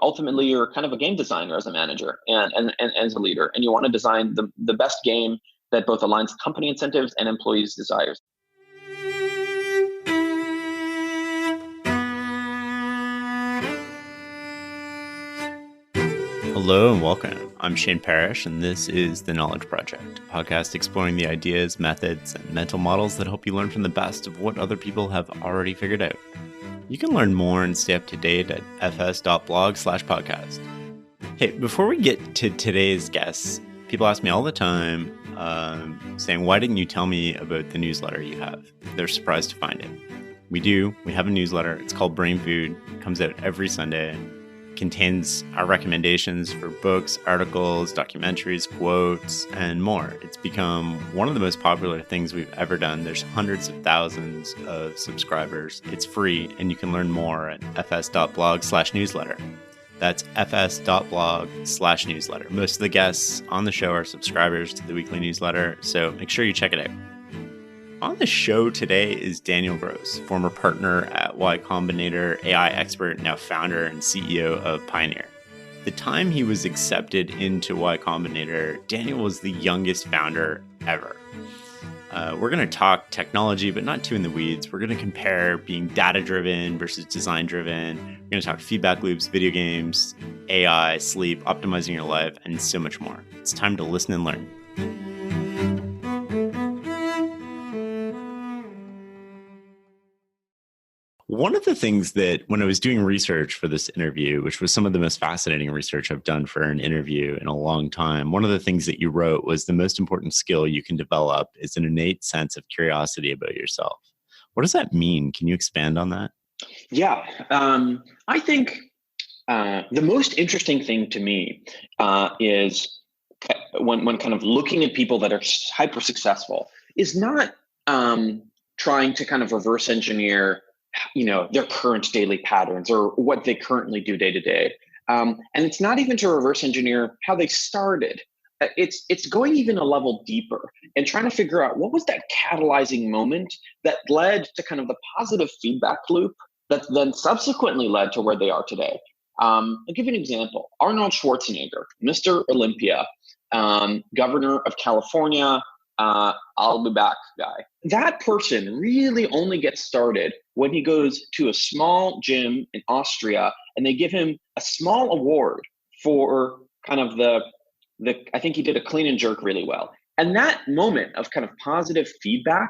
ultimately you're kind of a game designer as a manager and as a leader, and you want to design the best game that both aligns company incentives and employees' desires. Hello and welcome. I'm Shane Parrish, and this is The Knowledge Project, a podcast exploring the ideas, methods, and mental models that help you learn from the best of what other people have already figured out. You can learn more and stay up to date at fs.blog/podcast. Hey, before we get to today's guests, people ask me all the time, saying, why didn't you tell me about the newsletter you have? They're surprised to find it. We do. We have a newsletter. It's called Brain Food. It comes out every Sunday. Contains our recommendations for books, articles, documentaries, quotes, and more. It's become one of the most popular things we've ever done. There's hundreds of thousands of subscribers. It's free, and you can learn more at fs.blog/newsletter. That's fs.blog/newsletter. Most of the guests on the show are subscribers to the weekly newsletter, so make sure you check it out. On the show today is Daniel Gross, former partner at Y Combinator, AI expert, now founder and CEO of Pioneer. The time he was accepted into Y Combinator, Daniel was the youngest founder ever. We're going to talk technology, but not too in the weeds. We're going to compare being data-driven versus design-driven. We're going to talk feedback loops, video games, AI, sleep, optimizing your life, and so much more. It's time to listen and learn. One of the things that when I was doing research for this interview, which was some of the most fascinating research I've done for an interview in a long time, one of the things that you wrote was the most important skill you can develop is an innate sense of curiosity about yourself. What does that mean? Can you expand on that? Yeah, I think the most interesting thing to me is when kind of looking at people that are hyper successful is not trying to kind of reverse engineer their current daily patterns or what they currently do day to day. And it's not even to reverse engineer how they started. It's going even a level deeper and trying to figure out what was that catalyzing moment that led to kind of the positive feedback loop that then subsequently led to where they are today. I'll give you an example. Arnold Schwarzenegger, Mr. Olympia, governor of California, I'll be back guy. That person really only gets started when he goes to a small gym in Austria and they give him a small award for kind of I think he did a clean and jerk really well. And that moment of kind of positive feedback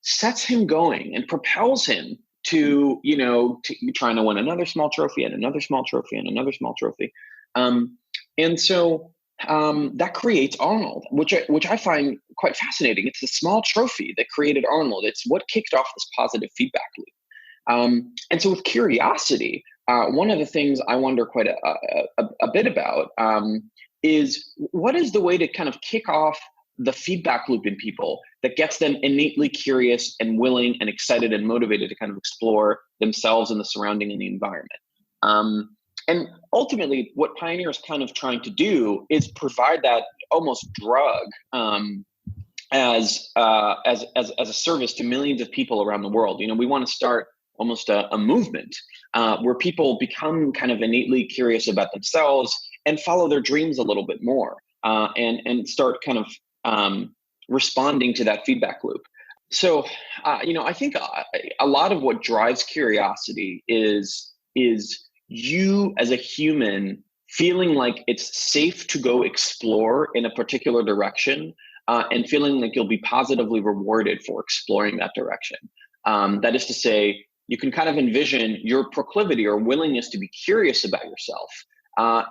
sets him going and propels him to trying to win another small trophy and another small trophy and another small trophy. And so that creates Arnold, which I find quite fascinating. It's the small trophy that created Arnold. It's what kicked off this positive feedback loop. And so with curiosity, one of the things I wonder quite a bit about is what is the way to kind of kick off the feedback loop in people that gets them innately curious and willing and excited and motivated to kind of explore themselves and the surrounding and the environment. And ultimately, what Pioneer is kind of trying to do is provide that almost drug as a service to millions of people around the world. We want to start almost a movement where people become kind of innately curious about themselves and follow their dreams a little bit more and start kind of responding to that feedback loop. So, I think a lot of what drives curiosity is you as a human feeling like it's safe to go explore in a particular direction and feeling like you'll be positively rewarded for exploring that direction. That is to say, you can kind of envision your proclivity or willingness to be curious about yourself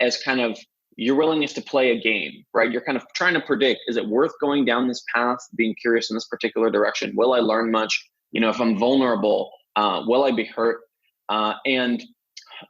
as kind of your willingness to play a game, right? You're kind of trying to predict, is it worth going down this path, being curious in this particular direction? Will I learn much? If I'm vulnerable, will I be hurt? And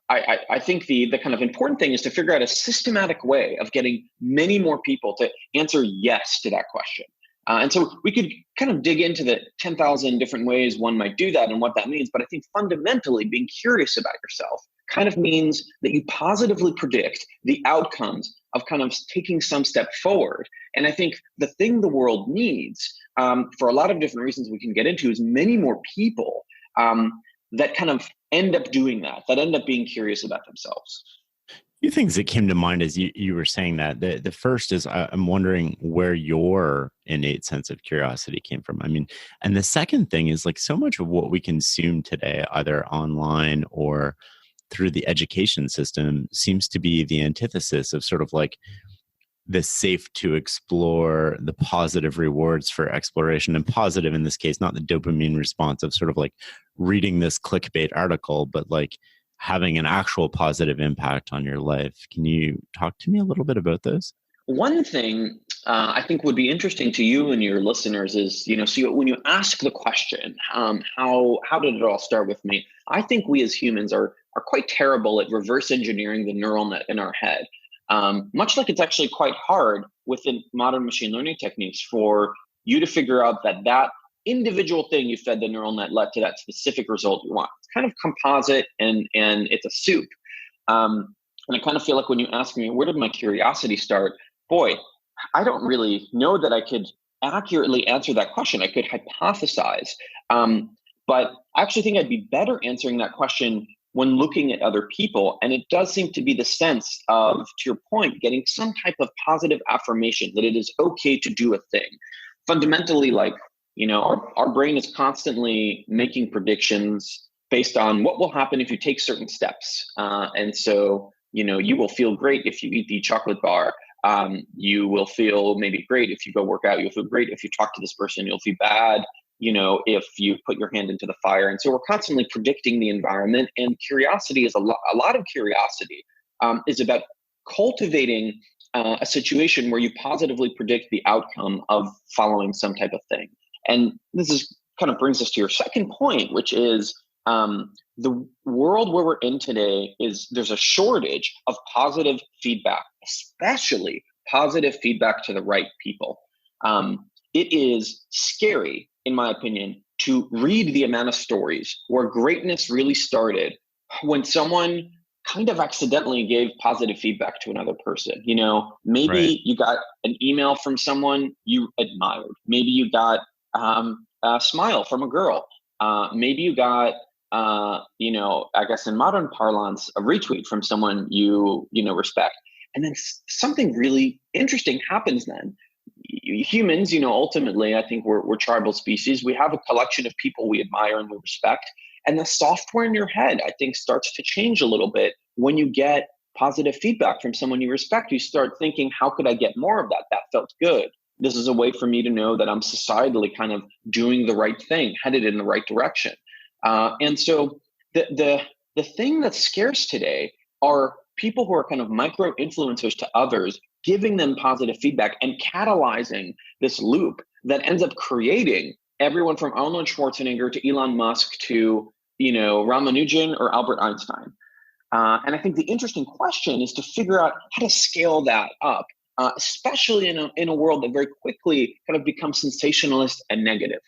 I think the kind of important thing is to figure out a systematic way of getting many more people to answer yes to that question. And so we could kind of dig into the 10,000 different ways one might do that and what that means. But I think fundamentally being curious about yourself kind of means that you positively predict the outcomes of kind of taking some step forward. And I think the thing the world needs, for a lot of different reasons we can get into, is many more people that kind of end up doing that end up being curious about themselves. Few things that came to mind as you were saying that. The first is I'm wondering where your innate sense of curiosity came from. I mean, and the second thing is like so much of what we consume today, either online or through the education system, seems to be the antithesis of sort of like the safe to explore, the positive rewards for exploration, and positive in this case, not the dopamine response of sort of like reading this clickbait article, but like having an actual positive impact on your life. Can you talk to me a little bit about those? One thing I think would be interesting to you and your listeners is, so when you ask the question, how did it all start with me? I think we as humans are quite terrible at reverse engineering the neural net in our head. Much like it's actually quite hard within modern machine learning techniques for you to figure out that individual thing you fed the neural net led to that specific result you want. It's kind of composite and it's a soup. And I kind of feel like when you ask me, where did my curiosity start? Boy, I don't really know that I could accurately answer that question. I could hypothesize. But I actually think I'd be better answering that question when looking at other people. And it does seem to be the sense of, to your point, getting some type of positive affirmation that it is okay to do a thing. Fundamentally, like, our brain is constantly making predictions based on what will happen if you take certain steps. And so, you will feel great if you eat the chocolate bar. You will feel maybe great if you go work out. You'll feel great if you talk to this person. You'll feel bad, if you put your hand into the fire. And so we're constantly predicting the environment. And curiosity is a lot of curiosity is about cultivating a situation where you positively predict the outcome of following some type of thing. And this is kind of brings us to your second point, which is the world where we're in today there's a shortage of positive feedback, especially positive feedback to the right people. It is scary, in my opinion, to read the amount of stories where greatness really started when someone kind of accidentally gave positive feedback to another person. Maybe Right. you got an email from someone you admired. Maybe you got a smile from a girl. Maybe you got, I guess in modern parlance, a retweet from someone you respect. And then something really interesting happens then. Humans, ultimately, I think we're tribal species. We have a collection of people we admire and we respect. And the software in your head, I think, starts to change a little bit when you get positive feedback from someone you respect. You start thinking, how could I get more of that? That felt good. This is a way for me to know that I'm societally kind of doing the right thing, headed in the right direction. And so the thing that's scarce today are people who are kind of micro influencers to others, giving them positive feedback and catalyzing this loop that ends up creating everyone from Arnold Schwarzenegger to Elon Musk to, Ramanujan or Albert Einstein. And I think the interesting question is to figure out how to scale that up, especially in a world that very quickly kind of becomes sensationalist and negative.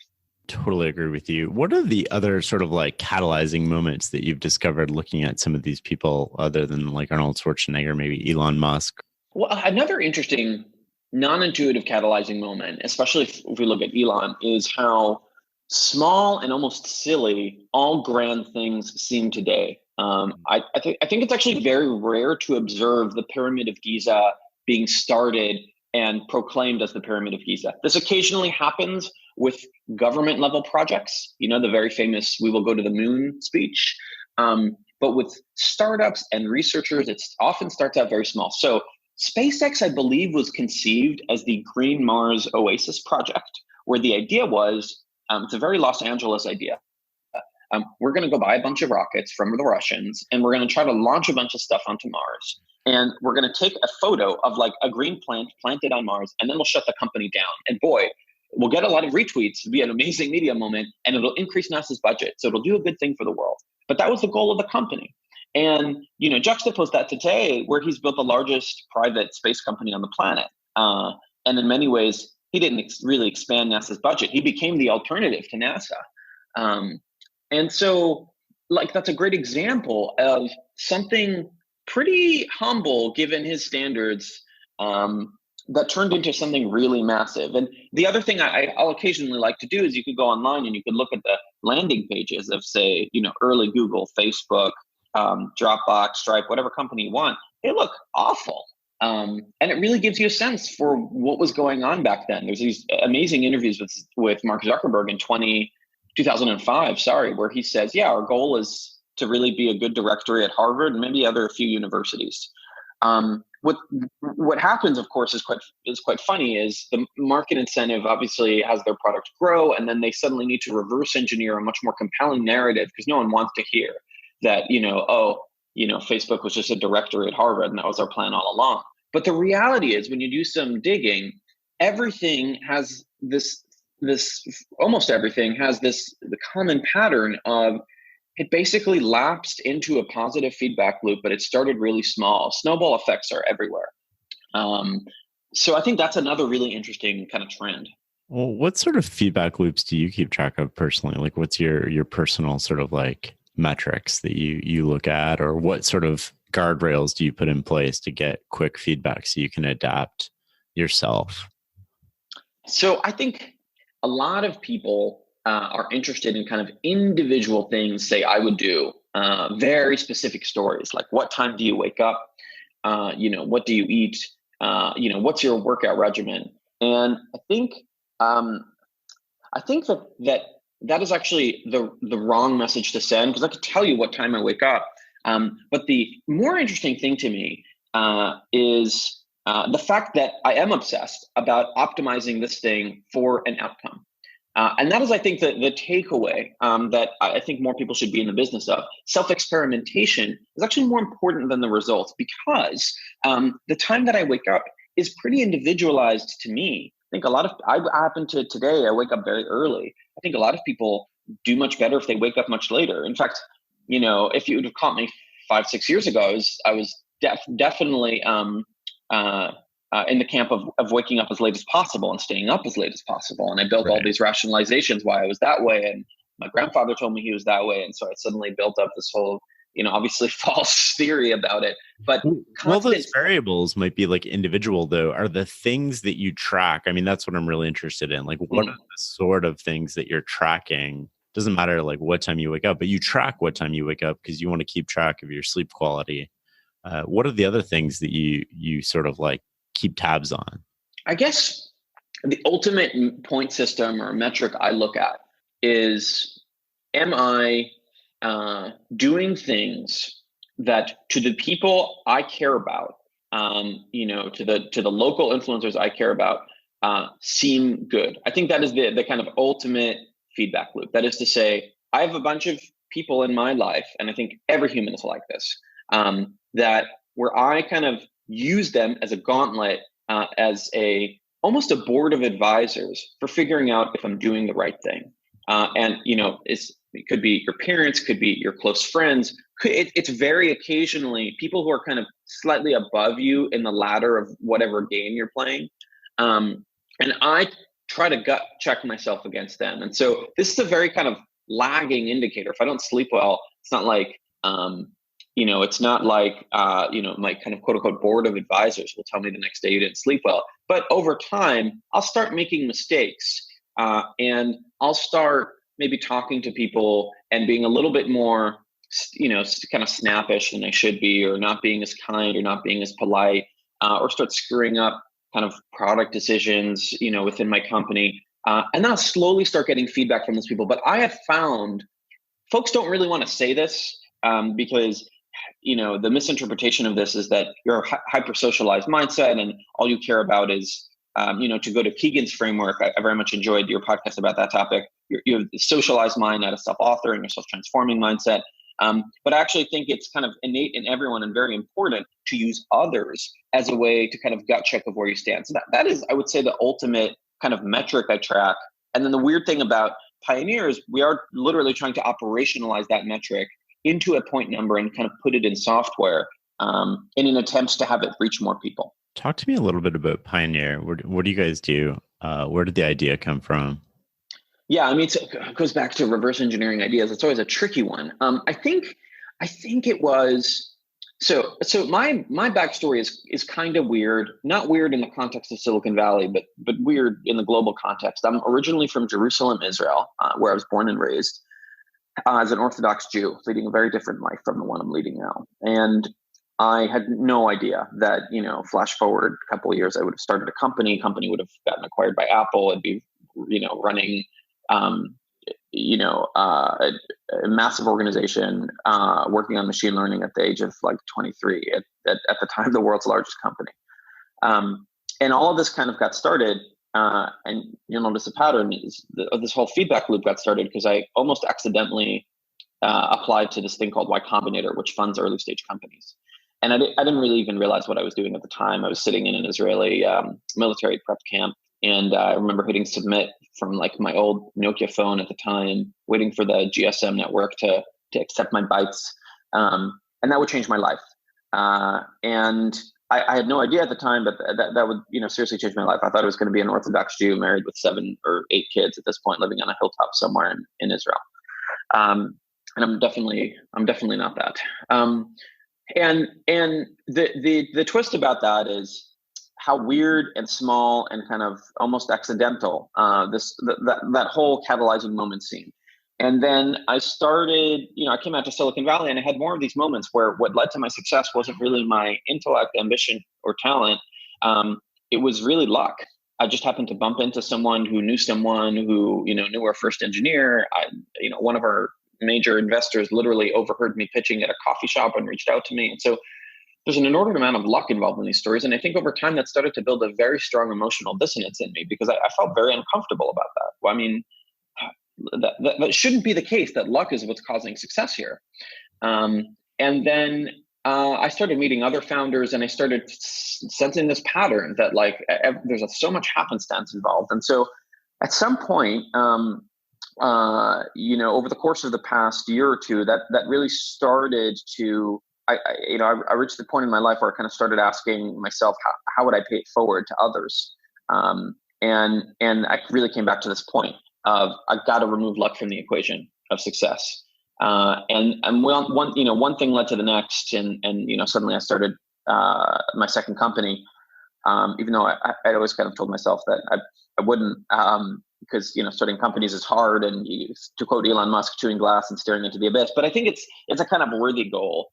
Totally agree with you. What are the other sort of like catalyzing moments that you've discovered looking at some of these people other than like Arnold Schwarzenegger, maybe Elon Musk? Well, another interesting non-intuitive catalyzing moment, especially if we look at Elon, is how small and almost silly all grand things seem today. I think it's actually very rare to observe the Pyramid of Giza being started and proclaimed as the Pyramid of Giza. This occasionally happens with government level projects, the very famous "We will go to the moon" speech. But with startups and researchers, it often starts out very small. So SpaceX, I believe, was conceived as the Green Mars Oasis project, where the idea was, it's a very Los Angeles idea. We're going to go buy a bunch of rockets from the Russians, and we're going to try to launch a bunch of stuff onto Mars. And we're going to take a photo of like a green plant planted on Mars, and then we'll shut the company down. And boy, we'll get a lot of retweets. It'll be an amazing media moment, and it'll increase NASA's budget. So it'll do a good thing for the world. But that was the goal of the company. And, juxtapose that to today, where he's built the largest private space company on the planet. And in many ways, he didn't really expand NASA's budget. He became the alternative to NASA. And so, like, that's a great example of something pretty humble given his standards, that turned into something really massive. And the other thing I'll occasionally like to do is you could go online and you could look at the landing pages of, say, early Google, Facebook, Dropbox, Stripe, whatever company you want, they look awful. And it really gives you a sense for what was going on back then. There's these amazing interviews with Mark Zuckerberg in 2005, where he says, yeah, our goal is to really be a good directory at Harvard and maybe a few universities. What happens, of course, is quite funny. Is the market incentive obviously has their product grow, and then they suddenly need to reverse engineer a much more compelling narrative because no one wants to hear that Facebook was just a directory at Harvard and that was our plan all along. But the reality is, when you do some digging, everything has almost everything has the common pattern of it basically lapsed into a positive feedback loop, but it started really small. Snowball effects are everywhere. So I think that's another really interesting kind of trend. Well, what sort of feedback loops do you keep track of personally? Like, what's your personal sort of like metrics that you look at, or what sort of guardrails do you put in place to get quick feedback so you can adapt yourself? So I think a lot of people are interested in kind of individual things, say I would do, very specific stories, like what time do you wake up? What do you eat? What's your workout regimen? And I think that is actually the wrong message to send, because I could tell you what time I wake up. But the more interesting thing to me is the fact that I am obsessed about optimizing this thing for an outcome. And that is, I think, the takeaway that I think more people should be in the business of. Self-experimentation is actually more important than the results, because the time that I wake up is pretty individualized to me. I think I happen to today, I wake up very early. I think a lot of people do much better if they wake up much later. In fact, if you would have caught me 5-6 years ago, I was definitely in the camp of waking up as late as possible and staying up as late as possible. And I built all these rationalizations why I was that way. And my grandfather told me he was that way. And so I suddenly built up this whole, obviously false theory about it. But those variables might be like individual, though. Are the things that you track? I mean, that's what I'm really interested in. Like, what are the sort of things that you're tracking? Doesn't matter like what time you wake up, but you track what time you wake up because you want to keep track of your sleep quality. What are the other things that you sort of like keep tabs on? I guess the ultimate point system or metric I look at is, am I doing things that to the people I care about, to the local influencers I care about, seem good? I think that is the kind of ultimate feedback loop. That is to say, I have a bunch of people in my life, and I think every human is like this, that where I kind of use them as a gauntlet, as almost a board of advisors for figuring out if I'm doing the right thing. It could be your parents, could be your close friends. It's very occasionally people who are kind of slightly above you in the ladder of whatever game you're playing. And I try to gut check myself against them. And so this is a very kind of lagging indicator. If I don't sleep well, it's not like, it's not like, my kind of quote unquote board of advisors will tell me the next day you didn't sleep well. But over time, I'll start making mistakes, and I'll start maybe talking to people and being a little bit more, kind of snappish than I should be, or not being as kind or not being as polite, or start screwing up kind of product decisions, within my company. And then I'll slowly start getting feedback from those people. But I have found folks don't really want to say this, because the misinterpretation of this is that you're a hyper-socialized mindset and all you care about is, to go to Keegan's framework. I very much enjoyed your podcast about that topic. You have the socialized mind, not a self-author, and your self-transforming mindset. But I actually think it's kind of innate in everyone and very important to use others as a way to kind of gut check of where you stand. So that is, I would say, the ultimate kind of metric I track. And then the weird thing about Pioneer is we are literally trying to operationalize that metric into a point number and kind of put it in software, in an attempt to have it reach more people. Talk to me a little bit about Pioneer. What do you guys do? Where did the idea come from? Yeah, I mean, it goes back to reverse engineering ideas. It's always a tricky one. I think it was so. My backstory is kind of weird. Not weird in the context of Silicon Valley, but weird in the global context. I'm originally from Jerusalem, Israel, where I was born and raised. as an Orthodox Jew, leading a very different life from the one I'm leading now. And I had no idea that, flash forward a couple of years, I would have started a company would have gotten acquired by Apple, and be, running, um, a massive organization, working on machine learning at the age of like 23, at the time, the world's largest company. And all of this kind of got started. And you'll notice a pattern is this whole feedback loop got started because I almost accidentally applied to this thing called Y Combinator, which funds early stage companies. And I didn't really even realize what I was doing at the time. I was sitting in an Israeli military prep camp, and I remember hitting submit from like my old Nokia phone at the time, waiting for the GSM network to accept my bytes, and that would change my life. And I had no idea at the time, but that would seriously change my life. I thought it was going to be an Orthodox Jew married with 7 or 8 kids at this point, living on a hilltop somewhere in Israel. And I'm definitely not that. And the twist about that is how weird and small and kind of almost accidental that whole catalyzing moment seemed. And then I started, I came out to Silicon Valley, and I had more of these moments where what led to my success wasn't really my intellect, ambition, or talent. It was really luck. I just happened to bump into someone who knew someone who, knew our first engineer. One of our major investors literally overheard me pitching at a coffee shop and reached out to me. And so there's an inordinate amount of luck involved in these stories. And I think over time that started to build a very strong emotional dissonance in me, because I felt very uncomfortable about that. Well, I mean, that shouldn't be the case, that luck is what's causing success here. And then I started meeting other founders, and I started sensing this pattern that there's so much happenstance involved. And so at some point, over the course of the past year or two, that really started to, I reached the point in my life where I kind of started asking myself, how would I pay it forward to others? And I really came back to this point of, I've got to remove luck from the equation of success. And one thing led to the next, and suddenly I started my second company, even though I'd always kind of told myself that I wouldn't, because starting companies is hard, and to quote Elon Musk, chewing glass and staring into the abyss. But I think it's a kind of worthy goal.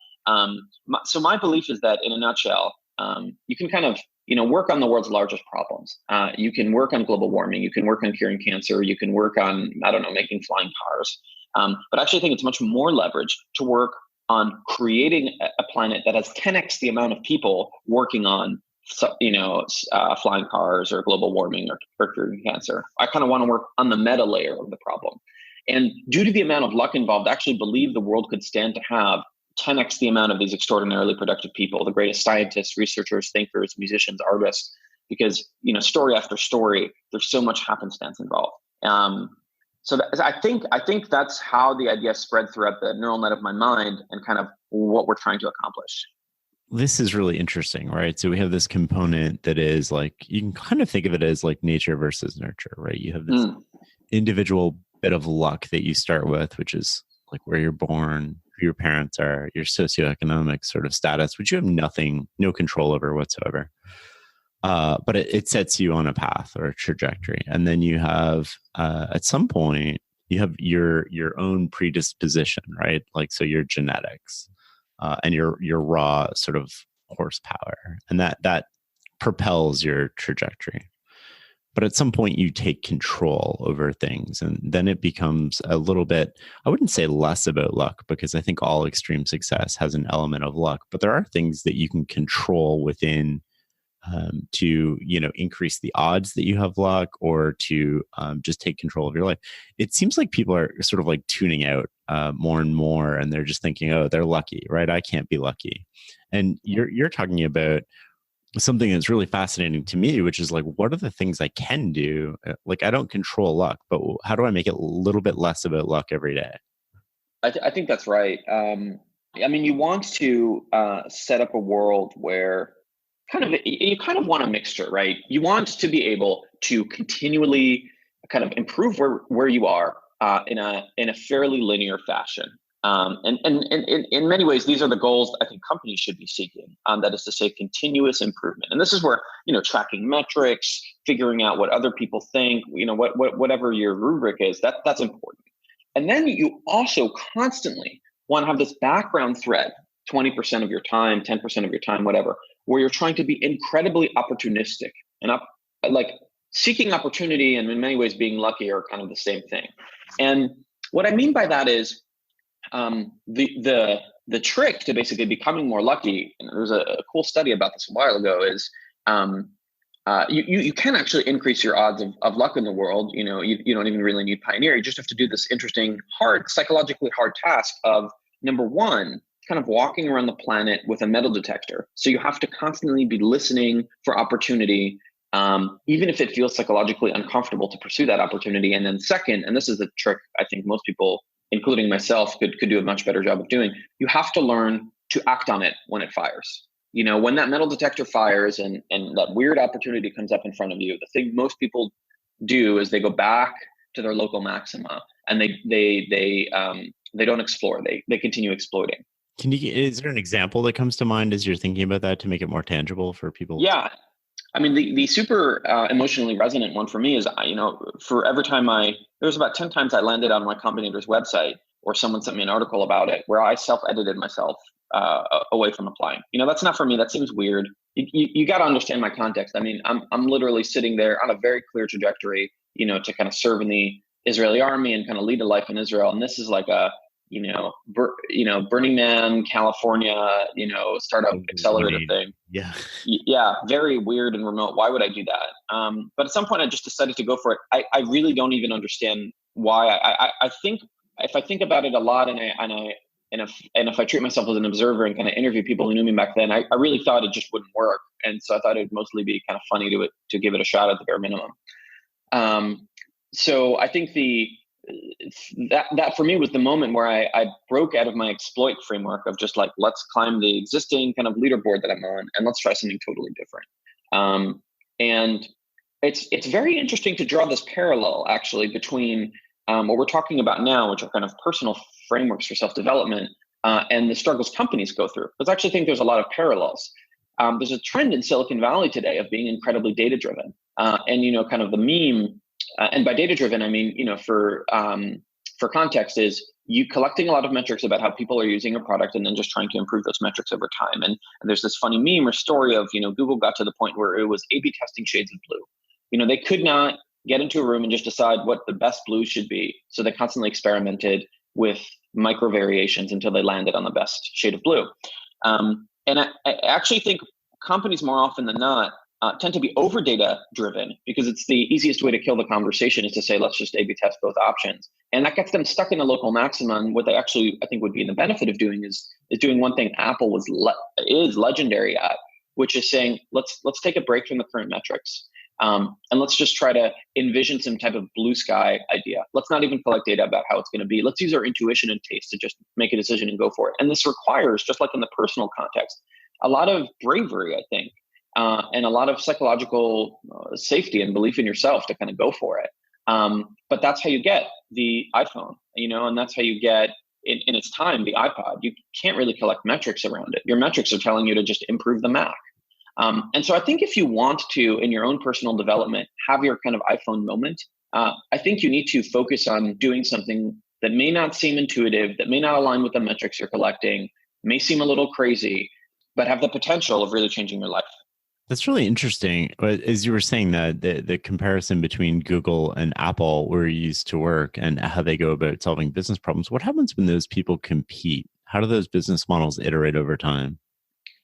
So my belief is that, in a nutshell, you can kind of work on the world's largest problems. You can work on global warming. You can work on curing cancer. You can work on, making flying cars. But actually, I think it's much more leverage to work on creating a planet that has 10x the amount of people working on, flying cars or global warming or curing cancer. I kind of want to work on the meta layer of the problem. And due to the amount of luck involved, I actually believe the world could stand to have 10x the amount of these extraordinarily productive people, the greatest scientists, researchers, thinkers, musicians, artists, because, story after story, there's so much happenstance involved. So I think that's how the idea spread throughout the neural net of my mind, and kind of what we're trying to accomplish. This is really interesting, right? So we have this component that is like, you can kind of think of it as like nature versus nurture, right? You have this individual bit of luck that you start with, which is like where you're born, who your parents are, your socioeconomic sort of status, which you have no control over whatsoever. But it sets you on a path or a trajectory. And then you have, at some point, you have your own predisposition, right? Like, so your genetics, and your raw sort of horsepower, and that propels your trajectory. But at some point you take control over things, and then it becomes a little bit, I wouldn't say less about luck, because I think all extreme success has an element of luck, but there are things that you can control within, to increase the odds that you have luck, or to just take control of your life. It seems like people are sort of like tuning out more and more, and they're just thinking, oh, they're lucky, right? I can't be lucky. And you're talking about something that's really fascinating to me, which is like, what are the things I can do? Like, I don't control luck, but how do I make it a little bit less about luck every day? I think that's right. You want to set up a world where you kind of want a mixture, right? You want to be able to continually kind of improve where you are in a fairly linear fashion. And in many ways, these are the goals I think companies should be seeking. That is to say, continuous improvement. And this is where, tracking metrics, figuring out what other people think, whatever your rubric is, that's important. And then you also constantly want to have this background thread, 20% of your time, 10% of your time, whatever, where you're trying to be incredibly opportunistic and like seeking opportunity and in many ways being lucky are kind of the same thing. And what I mean by that is the trick to basically becoming more lucky, and there's a cool study about this a while ago, is you can actually increase your odds of luck in the world. You don't even really need pioneer. You just have to do this interesting, psychologically hard task of, number one, kind of walking around the planet with a metal detector. So you have to constantly be listening for opportunity, even if it feels psychologically uncomfortable to pursue that opportunity. And then second, and this is the trick I think most people, including myself, could do a much better job of doing, you have to learn to act on it when it fires. When that metal detector fires and that weird opportunity comes up in front of you, the thing most people do is they go back to their local maxima and they don't explore. They continue exploiting. Is there an example that comes to mind as you're thinking about that to make it more tangible for people? Yeah. I mean, the super emotionally resonant one for me is, for every time there's about 10 times I landed on my Combinator's website or someone sent me an article about it where I self-edited myself away from applying. That's not for me. That seems weird. You got to understand my context. I mean, I'm literally sitting there on a very clear trajectory, to kind of serve in the Israeli army and kind of lead a life in Israel. And this is like a, Burning Man, California, startup accelerator thing. Yeah. Yeah. Very weird and remote. Why would I do that? But at some point I just decided to go for it. I really don't even understand why. I think if I think about it a lot and if I treat myself as an observer and kind of interview people who knew me back then, I really thought it just wouldn't work. And so I thought it'd mostly be kind of funny to give it a shot at the bare minimum. So I think that for me was the moment where I broke out of my exploit framework of just like, let's climb the existing kind of leaderboard that I'm on and let's try something totally different. And it's very interesting to draw this parallel actually between what we're talking about now, which are kind of personal frameworks for self-development, and the struggles companies go through. Because I actually think there's a lot of parallels. There's a trend in Silicon Valley today of being incredibly data-driven. And, kind of the meme, and by data-driven, I mean, for context is you collecting a lot of metrics about how people are using a product and then just trying to improve those metrics over time. And there's this funny meme or story of, Google got to the point where it was A/B testing shades of blue. They could not get into a room and just decide what the best blue should be. So they constantly experimented with micro variations until they landed on the best shade of blue. And I actually think companies more often than not tend to be over data driven because it's the easiest way to kill the conversation is to say, let's just A/B test both options. And that gets them stuck in a local maxima. And what they actually, I think, would be the benefit of doing is doing one thing Apple is legendary at, which is saying, let's take a break from the current metrics. And let's just try to envision some type of blue sky idea. Let's not even collect data about how it's going to be. Let's use our intuition and taste to just make a decision and go for it. And this requires, just like in the personal context, a lot of bravery, I think, and a lot of psychological safety and belief in yourself to kind of go for it. But that's how you get the iPhone, and that's how you get, in its time, the iPod. You can't really collect metrics around it. Your metrics are telling you to just improve the Mac. And so I think if you want to, in your own personal development, have your kind of iPhone moment, I think you need to focus on doing something that may not seem intuitive, that may not align with the metrics you're collecting, may seem a little crazy, but have the potential of really changing your life. That's really interesting. As you were saying that the comparison between Google and Apple, where you used to work, and how they go about solving business problems, what happens when those people compete? How do those business models iterate over time?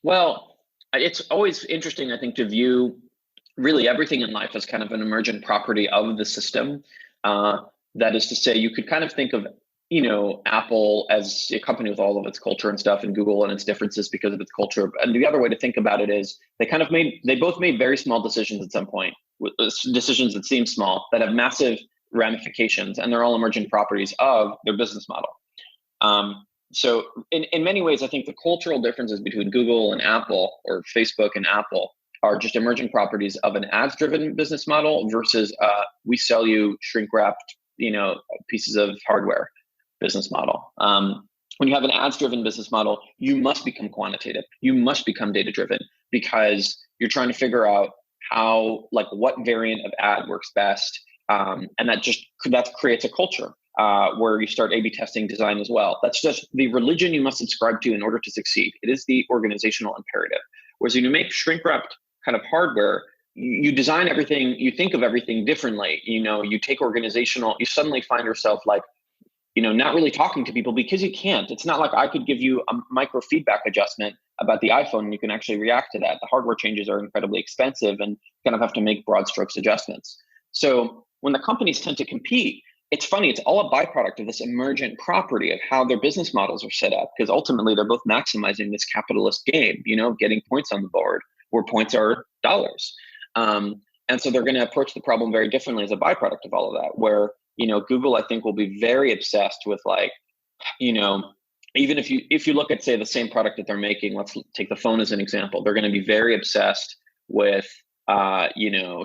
Well, it's always interesting, I think, to view really everything in life as kind of an emergent property of the system. That is to say, you could kind of think of, Apple as a company with all of its culture and stuff, and Google and its differences because of its culture. And the other way to think about it is they both made very small decisions at some point, decisions that seem small, that have massive ramifications, and they're all emergent properties of their business model. So in many ways, I think the cultural differences between Google and Apple, or Facebook and Apple, are just emergent properties of an ads-driven business model versus we sell you shrink-wrapped, pieces of hardware business model. When you have an ads-driven business model, you must become quantitative. You must become data-driven because you're trying to figure out what variant of ad works best, and that creates a culture. where you start A/B testing design as well. That's just the religion you must subscribe to in order to succeed. It is the organizational imperative. Whereas when you make shrink wrapped kind of hardware, you design everything, you think of everything differently. You take organizational, you suddenly find yourself like, not really talking to people because you can't. It's not like I could give you a micro feedback adjustment about the iPhone and you can actually react to that. The hardware changes are incredibly expensive and kind of have to make broad strokes adjustments. So when the companies tend to compete, it's funny, it's all a byproduct of this emergent property of how their business models are set up, because ultimately they're both maximizing this capitalist game, getting points on the board where points are dollars. And so they're going to approach the problem very differently as a byproduct of all of that, where Google, I think, will be very obsessed with even if you look at, say, the same product that they're making, let's take the phone as an example, they're going to be very obsessed with,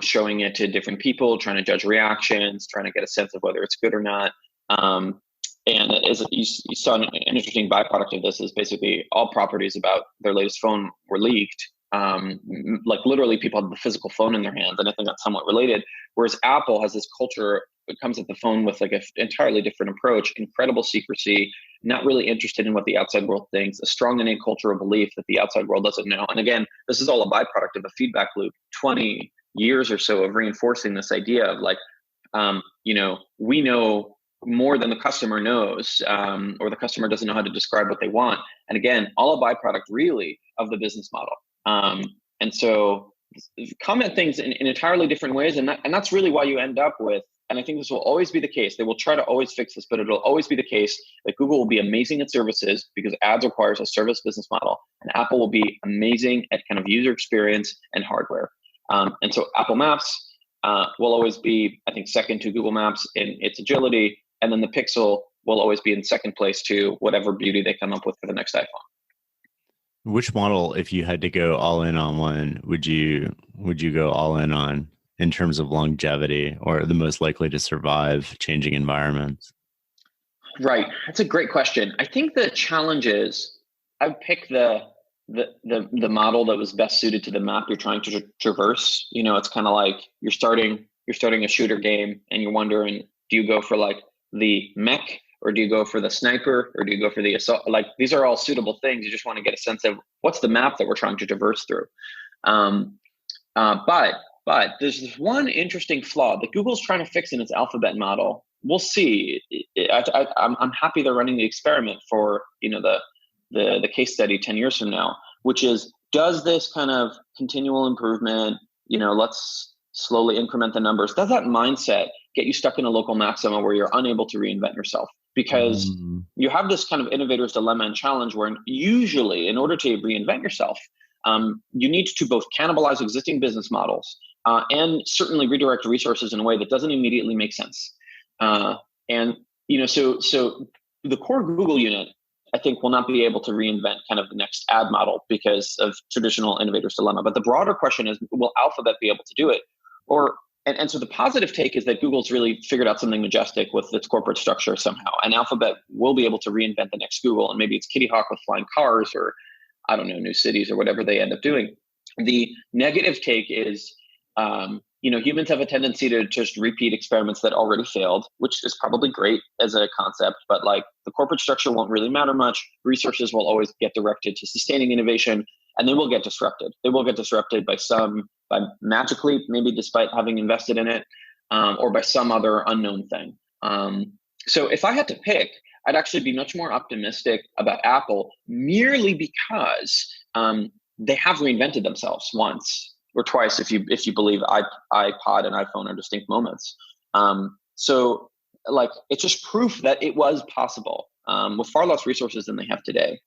showing it to different people, trying to judge reactions, trying to get a sense of whether it's good or not. And as you saw, an interesting byproduct of this is basically all properties about their latest phone were leaked. Like literally people have the physical phone in their hands, and I think that's somewhat related. Whereas Apple has this culture, it comes at the phone with like an entirely different approach, incredible secrecy, not really interested in what the outside world thinks, a strong innate cultural belief that the outside world doesn't know. And again, this is all a byproduct of a feedback loop, 20 years or so of reinforcing this idea of like, we know more than the customer knows, or the customer doesn't know how to describe what they want. And again, all a byproduct really of the business model. And so come at things in entirely different ways. And that's really why you end up with, and I think this will always be the case. They will try to always fix this, but it'll always be the case that Google will be amazing at services because ads requires a service business model, and Apple will be amazing at kind of user experience and hardware. And so Apple Maps will always be, I think, second to Google Maps in its agility. And then the Pixel will always be in second place to whatever beauty they come up with for the next iPhone. Which model, if you had to go all in on one, would you go all in on in terms of longevity, or the most likely to survive changing environments? Right. That's a great question. I think the challenge is I would pick the model that was best suited to the map you're trying to traverse. It's kind of like you're starting a shooter game and you're wondering, do you go for like the mech, or do you go for the sniper, or do you go for the assault? Like, these are all suitable things. You just want to get a sense of what's the map that we're trying to traverse through. But there's this one interesting flaw that Google's trying to fix in its Alphabet model. We'll see. I'm happy they're running the experiment for the case study 10 years from now, which is, does this kind of continual improvement, let's slowly increment the numbers, does that mindset get you stuck in a local maxima where you're unable to reinvent yourself? Because you have this kind of innovator's dilemma and challenge where usually in order to reinvent yourself, you need to both cannibalize existing business models and certainly redirect resources in a way that doesn't immediately make sense. So the core Google unit, I think, will not be able to reinvent kind of the next ad model because of traditional innovator's dilemma. But the broader question is, will Alphabet be able to do it? And so the positive take is that Google's really figured out something majestic with its corporate structure somehow. And Alphabet will be able to reinvent the next Google. And maybe it's Kitty Hawk with flying cars, or I don't know, new cities, or whatever they end up doing. The negative take is, humans have a tendency to just repeat experiments that already failed, which is probably great as a concept, but like the corporate structure won't really matter much. Resources will always get directed to sustaining innovation, and they will get disrupted. They will get disrupted by magically, maybe despite having invested in it, or by some other unknown thing. So if I had to pick, I'd actually be much more optimistic about Apple, merely because they have reinvented themselves once or twice, if you believe iPod and iPhone are distinct moments. So like, it's just proof that it was possible with far less resources than they have today.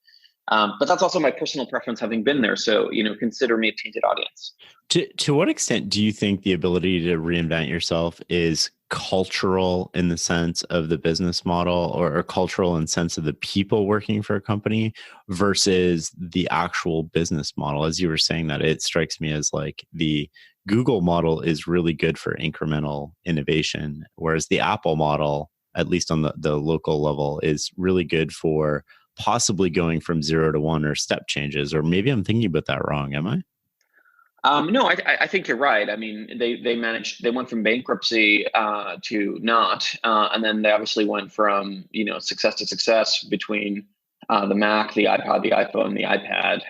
But that's also my personal preference, having been there. So, consider me a tainted audience. To what extent do you think the ability to reinvent yourself is cultural in the sense of the business model, or cultural in the sense of the people working for a company, versus the actual business model? As you were saying that, it strikes me as like the Google model is really good for incremental innovation, whereas the Apple model, at least on the local level, is really good for possibly going from 0 to 1 or step changes. Or maybe I'm thinking about that wrong. Am I? No, I think you're right. I mean, they went from bankruptcy to not, and then they obviously went from success to success between the Mac, the iPod, the iPhone, the iPad,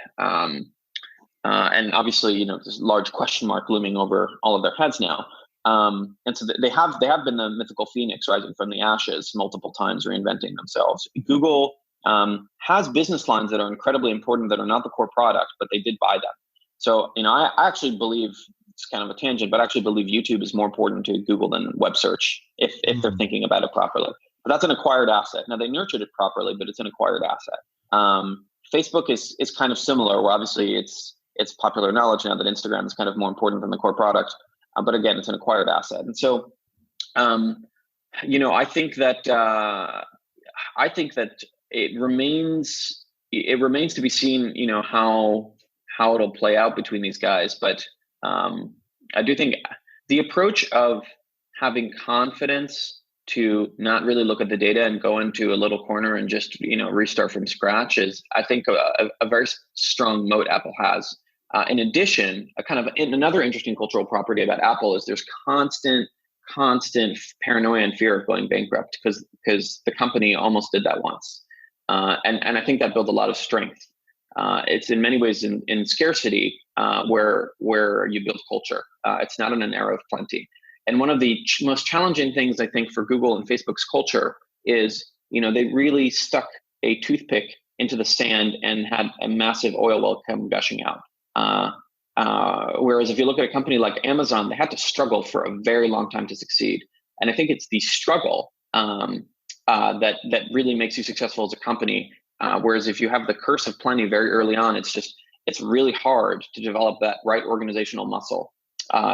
and obviously there's a large question mark looming over all of their heads now. And so they have been the mythical phoenix rising from the ashes multiple times, reinventing themselves. Google has business lines that are incredibly important that are not the core product, but they did buy them. So, I actually believe it's kind of a tangent, but I actually believe YouTube is more important to Google than web search if they're thinking about it properly. But that's an acquired asset. Now they nurtured it properly, but it's an acquired asset. Facebook is kind of similar, where obviously it's popular knowledge now that Instagram is kind of more important than the core product. But again, it's an acquired asset. And so, I think that it remains to be seen, how it'll play out between these guys. But I do think the approach of having confidence to not really look at the data and go into a little corner and just restart from scratch is, I think, a very strong moat Apple has. In addition, another interesting cultural property about Apple is there's constant paranoia and fear of going bankrupt because the company almost did that once, and I think that built a lot of strength. It's in many ways in scarcity where you build culture. It's not in an era of plenty. And one of the most challenging things I think for Google and Facebook's culture is, they really stuck a toothpick into the sand and had a massive oil well come gushing out. Whereas if you look at a company like Amazon, they had to struggle for a very long time to succeed. And I think it's the struggle that really makes you successful as a company. Whereas if you have the curse of plenty very early on, it's really hard to develop that right organizational muscle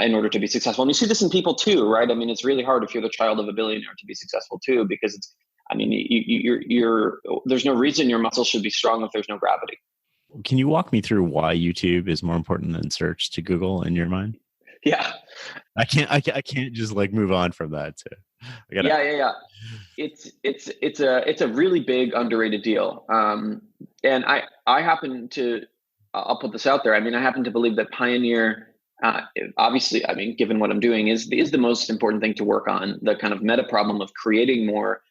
in order to be successful. And you see this in people too, right? I mean, it's really hard if you're the child of a billionaire to be successful too, because there's no reason your muscle should be strong if there's no gravity. Can you walk me through why YouTube is more important than search to Google in your mind? Yeah. I can't just move on from that too. Yeah. It's a really big underrated deal. And I happen to, I'll put this out there. I mean, I happen to believe that Pioneer, obviously, I mean, given what I'm doing, is the most important thing to work on, the kind of meta problem of creating more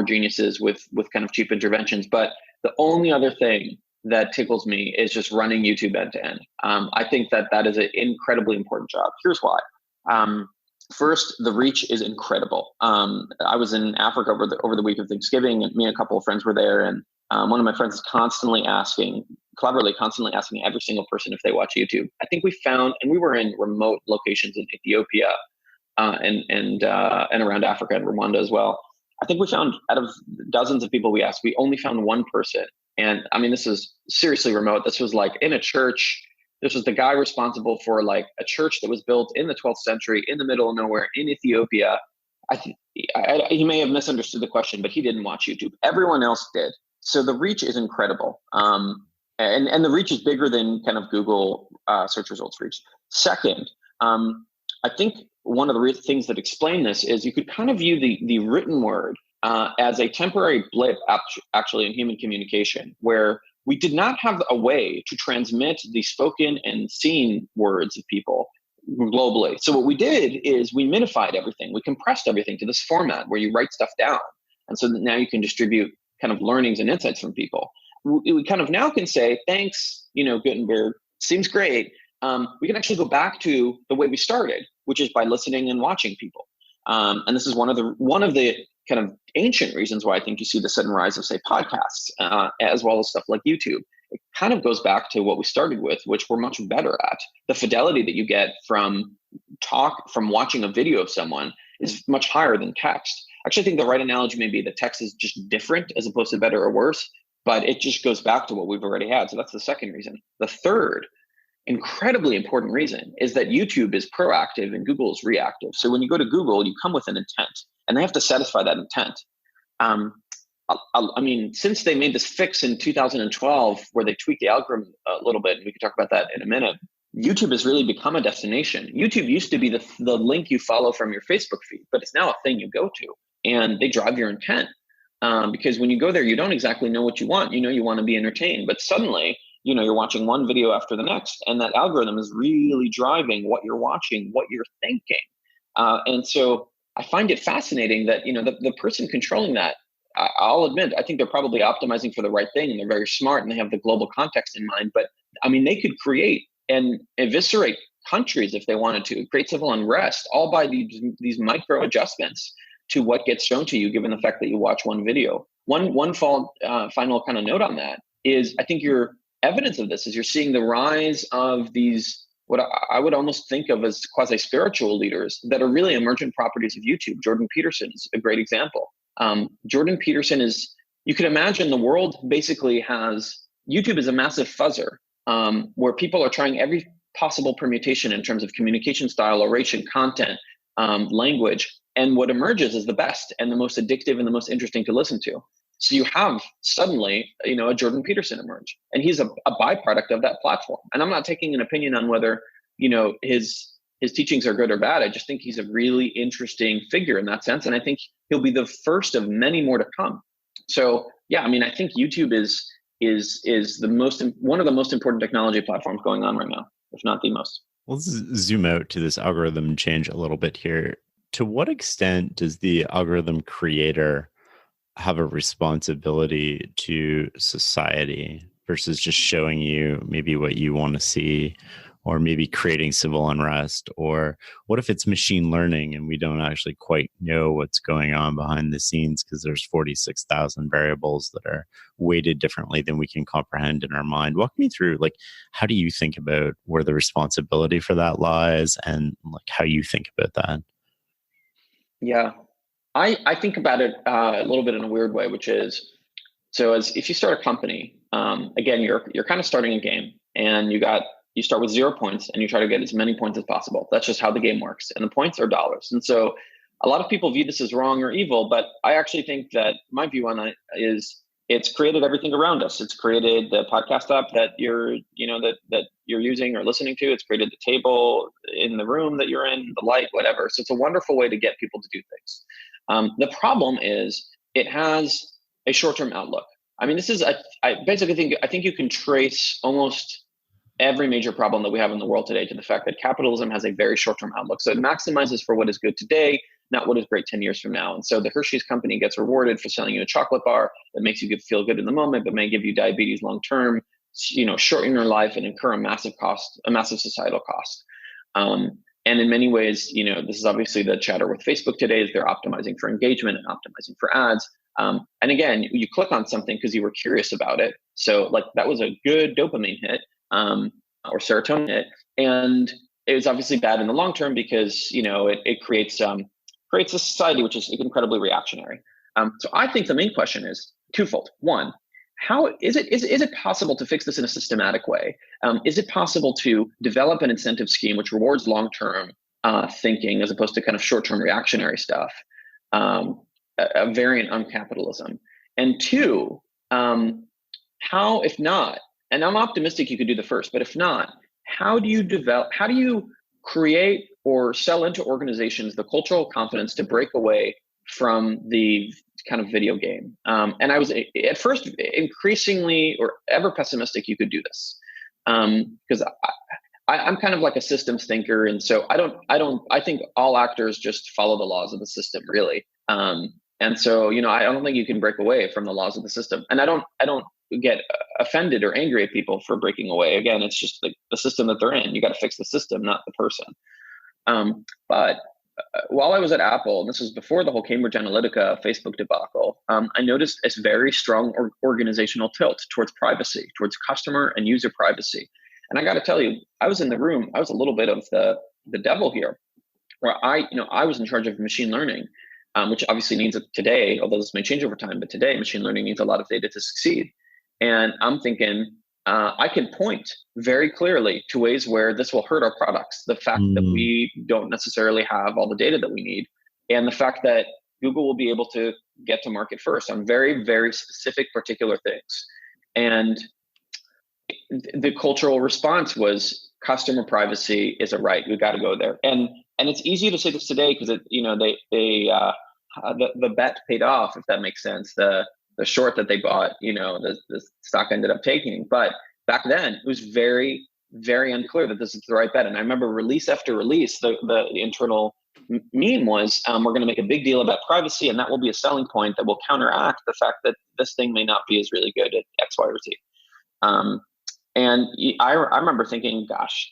geniuses with kind of cheap interventions. But the only other thing that tickles me is just running YouTube end to end. I think that is an incredibly important job. Here's why. First, the reach is incredible. I was in Africa over the week of Thanksgiving, and me and a couple of friends were there. And one of my friends is cleverly asking every single person if they watch YouTube. I think we found, and we were in remote locations in Ethiopia and around Africa and Rwanda as well. I think we found, out of dozens of people we asked, we only found one person. And I mean, this is seriously remote. This was in a church. This was the guy responsible for a church that was built in the 12th century in the middle of nowhere in Ethiopia. He may have misunderstood the question, but he didn't watch YouTube. Everyone else did. So the reach is incredible. And the reach is bigger than kind of Google search results reach. Second, I think one of the things that explain this is you could kind of view the written word as a temporary blip actually in human communication, where we did not have a way to transmit the spoken and seen words of people globally. So what we did is we minified everything. We compressed everything to this format where you write stuff down. And so that now you can distribute kind of learnings and insights from people. We kind of now can say, thanks, Gutenberg, seems great. We can actually go back to the way we started, which is by listening and watching people. And this is one of the kind of ancient reasons why I think you see the sudden rise of, say, podcasts, as well as stuff like YouTube. It kind of goes back to what we started with, which we're much better at. The fidelity that you get from watching a video of someone is much higher than text. Actually, I think the right analogy may be that text is just different as opposed to better or worse, but it just goes back to what we've already had. So that's the second reason. The third incredibly important reason is that YouTube is proactive and Google is reactive. So when you go to Google, you come with an intent, and they have to satisfy that intent. I mean, since they made this fix in 2012, where they tweaked the algorithm a little bit, and we can talk about that in a minute, YouTube has really become a destination. YouTube used to be the link you follow from your Facebook feed, but it's now a thing you go to, and they drive your intent. Because when you go there, you don't exactly know what you want. You want to be entertained, but suddenly you're watching one video after the next, and that algorithm is really driving what you're watching, what you're thinking. And so I find it fascinating that, the person controlling that, I'll admit, I think they're probably optimizing for the right thing, and they're very smart, and they have the global context in mind. But I mean, they could create and eviscerate countries if they wanted to, create civil unrest, all by these micro adjustments to what gets shown to you, given the fact that you watch one video. One final kind of note on that is, I think your evidence of this is you're seeing the rise of these, what I would almost think of as quasi-spiritual leaders that are really emergent properties of YouTube. Jordan Peterson is a great example. Jordan Peterson is, you can imagine the world basically has, YouTube is a massive fuzzer, where people are trying every possible permutation in terms of communication style, oration, content, language. And what emerges is the best and the most addictive and the most interesting to listen to. So you have suddenly, a Jordan Peterson emerge, and he's a byproduct of that platform. And I'm not taking an opinion on whether, his teachings are good or bad. I just think he's a really interesting figure in that sense. And I think he'll be the first of many more to come. So yeah, I mean, I think YouTube is one of the most important technology platforms going on right now, if not the most. Let's zoom out to this algorithm change a little bit here. To what extent does the algorithm creator have a responsibility to society versus just showing you maybe what you want to see, or maybe creating civil unrest? Or what if it's machine learning and we don't actually quite know what's going on behind the scenes because there's 46,000 variables that are weighted differently than we can comprehend in our mind? Walk me through, how do you think about where the responsibility for that lies, and how you think about that? Yeah, I think about it a little bit in a weird way, which is, so if you start a company, again, you're kind of starting a game, and you start with 0 points, and you try to get as many points as possible. That's just how the game works, and the points are dollars. And so a lot of people view this as wrong or evil, but I actually think that my view on it is, it's created everything around us. It's created the podcast app that you're using or listening to. It's created the table in the room that you're in, the light, whatever. So it's a wonderful way to get people to do things. The problem is it has a short-term outlook. I mean, I think you can trace almost every major problem that we have in the world today to the fact that capitalism has a very short-term outlook. So it maximizes for what is good today, not what is great 10 years from now. And so the Hershey's company gets rewarded for selling you a chocolate bar that makes you feel good in the moment, but may give you diabetes long-term, shorten your life and incur a massive societal cost. And in many ways, this is obviously the chatter with Facebook today, is they're optimizing for engagement and optimizing for ads. And again, you click on something because you were curious about it. So that was a good dopamine hit, or serotonin hit. And it was obviously bad in the long term because, it creates a society which is incredibly reactionary. So I think the main question is twofold. One, how is it possible to fix this in a systematic way? Is it possible to develop an incentive scheme which rewards long-term thinking as opposed to kind of short-term reactionary stuff, a variant on capitalism? And two, how, if not, and I'm optimistic you could do the first, but if not, how do you create or sell into organizations the cultural confidence to break away from the kind of video game? And I was at first increasingly or ever pessimistic you could do this, because I'm kind of like a systems thinker, and so I think all actors just follow the laws of the system, really. And so I don't think you can break away from the laws of the system, and I don't get offended or angry at people for breaking away. Again, it's just the system that they're in. You got to fix the system, not the person. But while I was at Apple, and this was before the whole Cambridge Analytica Facebook debacle, I noticed a very strong organizational tilt towards privacy, towards customer and user privacy. And I got to tell you, I was in the room. I was a little bit of the devil here, where I was in charge of machine learning, which obviously needs today, although this may change over time, but today machine learning needs a lot of data to succeed. And I'm thinking, I can point very clearly to ways where this will hurt our products. The fact that we don't necessarily have all the data that we need, and the fact that Google will be able to get to market first on very, very specific, particular things. And the cultural response was customer privacy is a right. We've got to go there. And it's easy to say this today because the bet paid off, if that makes sense. The short that they bought, the stock ended up taking. But back then, it was very, very unclear that this is the right bet. And I remember release after release, the internal meme was, we're going to make a big deal about privacy, and that will be a selling point that will counteract the fact that this thing may not be as really good at X, Y, or Z. And I remember thinking, gosh,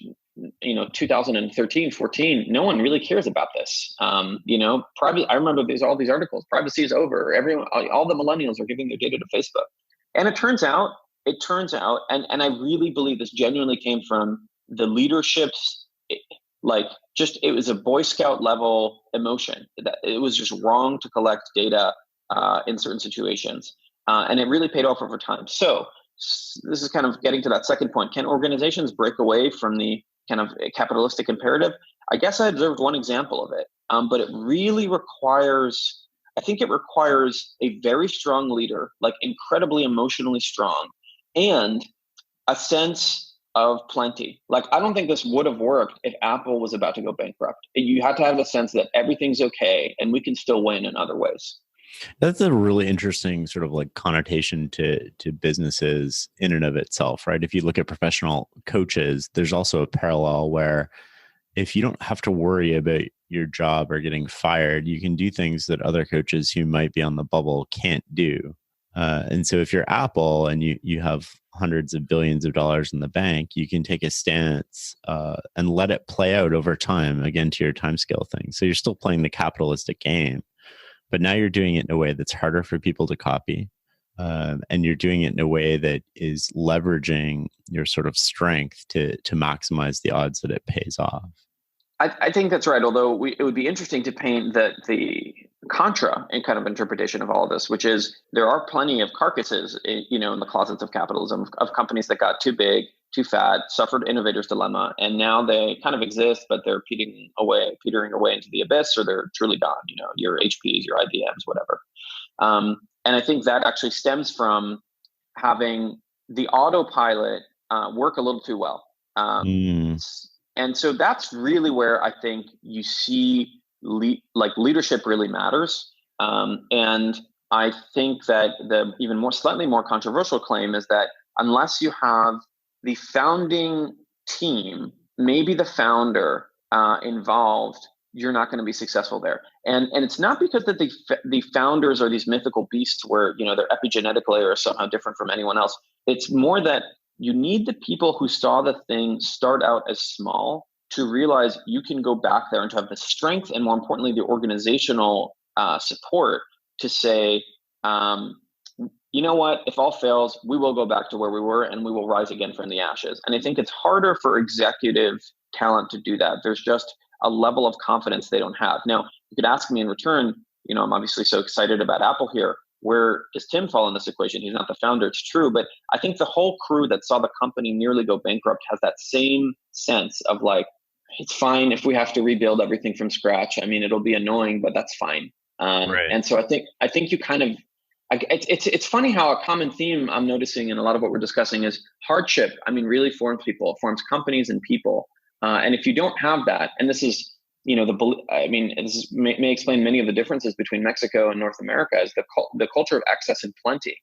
2013, 14, no one really cares about this. Private. I remember all these articles. Privacy is over. Everyone, all the millennials are giving their data to Facebook, and it turns out, and I really believe this genuinely came from the leadership's, it was a Boy Scout level emotion that it was just wrong to collect data in certain situations, and it really paid off over time. So this is kind of getting to that second point. Can organizations break away from the kind of capitalistic imperative? I guess I observed one example of it, but it really requires, I think it requires a very strong leader, like incredibly emotionally strong, and a sense of plenty. Like, I don't think this would have worked if Apple was about to go bankrupt. You had to have the sense that everything's okay and we can still win in other ways. That's a really interesting sort of like connotation to businesses in and of itself, right? If you look at professional coaches, there's also a parallel where if you don't have to worry about your job or getting fired, you can do things that other coaches who might be on the bubble can't do. And so if you're Apple and you have hundreds of billions of dollars in the bank, you can take a stance and let it play out over time, again, to your time scale thing. So you're still playing the capitalistic game, but now you're doing it in a way that's harder for people to copy. And you're doing it in a way that is leveraging your sort of strength to maximize the odds that it pays off. I think that's right. Although it would be interesting to paint the contra and kind of interpretation of all of this, which is there are plenty of carcasses, in the closets of capitalism, of companies that got too big, too fat, suffered innovator's dilemma, and now they kind of exist, but they're petering away into the abyss, or they're truly gone. Your HPs, your IBMs, whatever. And I think that actually stems from having the autopilot work a little too well. And so that's really where I think you see leadership really matters. And I think that the slightly more controversial claim is that unless you have the founding team, maybe the founder involved, you're not going to be successful there. And it's not because that the founders are these mythical beasts where their epigenetic layer is somehow different from anyone else. It's more that you need the people who saw the thing start out as small to realize you can go back there and to have the strength and, more importantly, the organizational support to say, you know what, if all fails, we will go back to where we were and we will rise again from the ashes. And I think it's harder for executive talent to do that. There's just a level of confidence they don't have. Now, you could ask me in return, I'm obviously so excited about Apple here. Where does Tim fall in this equation? He's not the founder, it's true, but I think the whole crew that saw the company nearly go bankrupt has that same sense of like, it's fine if we have to rebuild everything from scratch. I mean, it'll be annoying, but that's fine. Right. And so I think you kind of, it's funny how a common theme I'm noticing in a lot of what we're discussing is hardship. I mean, really forms people, it forms companies and people. And if you don't have that, and this is, this may explain many of the differences between Mexico and North America, is the culture of excess and plenty.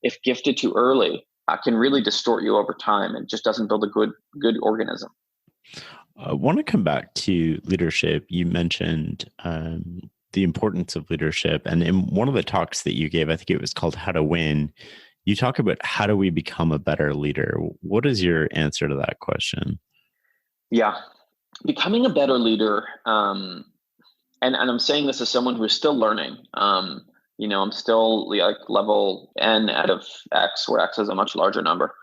If gifted too early, can really distort you over time and just doesn't build a good organism. I want to come back to leadership. You mentioned the importance of leadership, and in one of the talks that you gave, I think it was called "How to Win," you talk about how do we become a better leader. What is your answer to that question? Yeah. Becoming a better leader, and I'm saying this as someone who is still learning. I'm still like level N out of X, where X is a much larger number.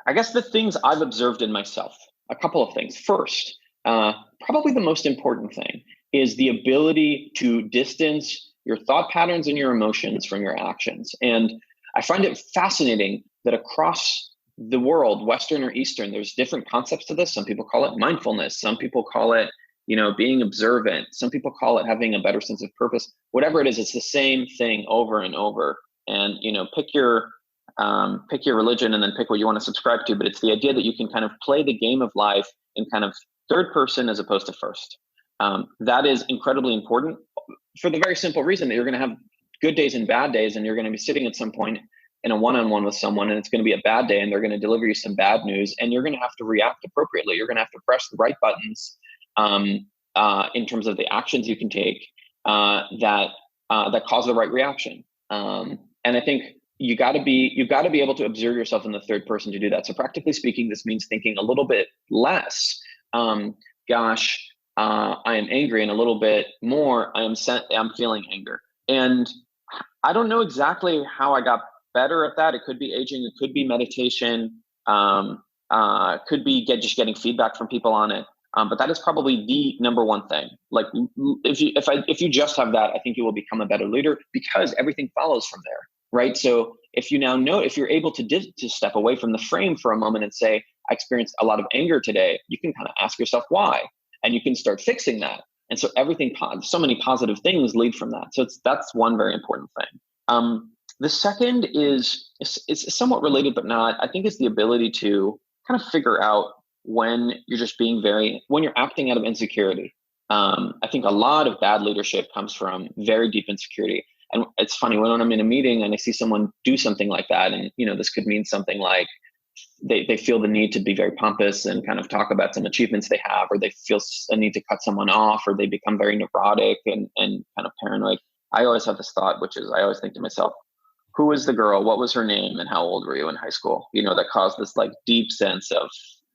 I guess the things I've observed in myself, a couple of things. First, probably the most important thing is the ability to distance your thought patterns and your emotions from your actions. And I find it fascinating that across the world, Western or Eastern, there's different concepts to this. Some people call it mindfulness. Some people call it, being observant. Some people call it having a better sense of purpose. Whatever it is, it's the same thing over and over. And, pick your religion and then pick what you want to subscribe to. But it's the idea that you can kind of play the game of life in kind of third person as opposed to first. That is incredibly important for the very simple reason that you're going to have good days and bad days, and you're going to be sitting at some point in a one-on-one with someone, and it's going to be a bad day, and they're going to deliver you some bad news, and you're going to have to react appropriately. You're going to have to press the right buttons in terms of the actions you can take that cause the right reaction. And I think you've got to be able to observe yourself in the third person to do that. So practically speaking, this means thinking a little bit less. Gosh, I am angry, and a little bit more. I'm feeling anger, and I don't know exactly how I got better at that. It could be aging. It could be meditation. Could be just getting feedback from people on it. But that is probably the number one thing. Like if you just have that, I think you will become a better leader, because everything follows from there, right? So if you now know, if you're able to step away from the frame for a moment and say, I experienced a lot of anger today, you can kind of ask yourself why, and you can start fixing that. And so so many positive things lead from that. So that's one very important thing. The second is somewhat related, but not. I think it's the ability to kind of figure out when you're just when you're acting out of insecurity. I think a lot of bad leadership comes from very deep insecurity. And it's funny, when I'm in a meeting and I see someone do something like that, and this could mean something like they feel the need to be very pompous and kind of talk about some achievements they have, or they feel a need to cut someone off, or they become very neurotic and kind of paranoid. I always have this thought, which is, I always think to myself, who is the girl? What was her name? And how old were you in high school? That caused this like deep sense of,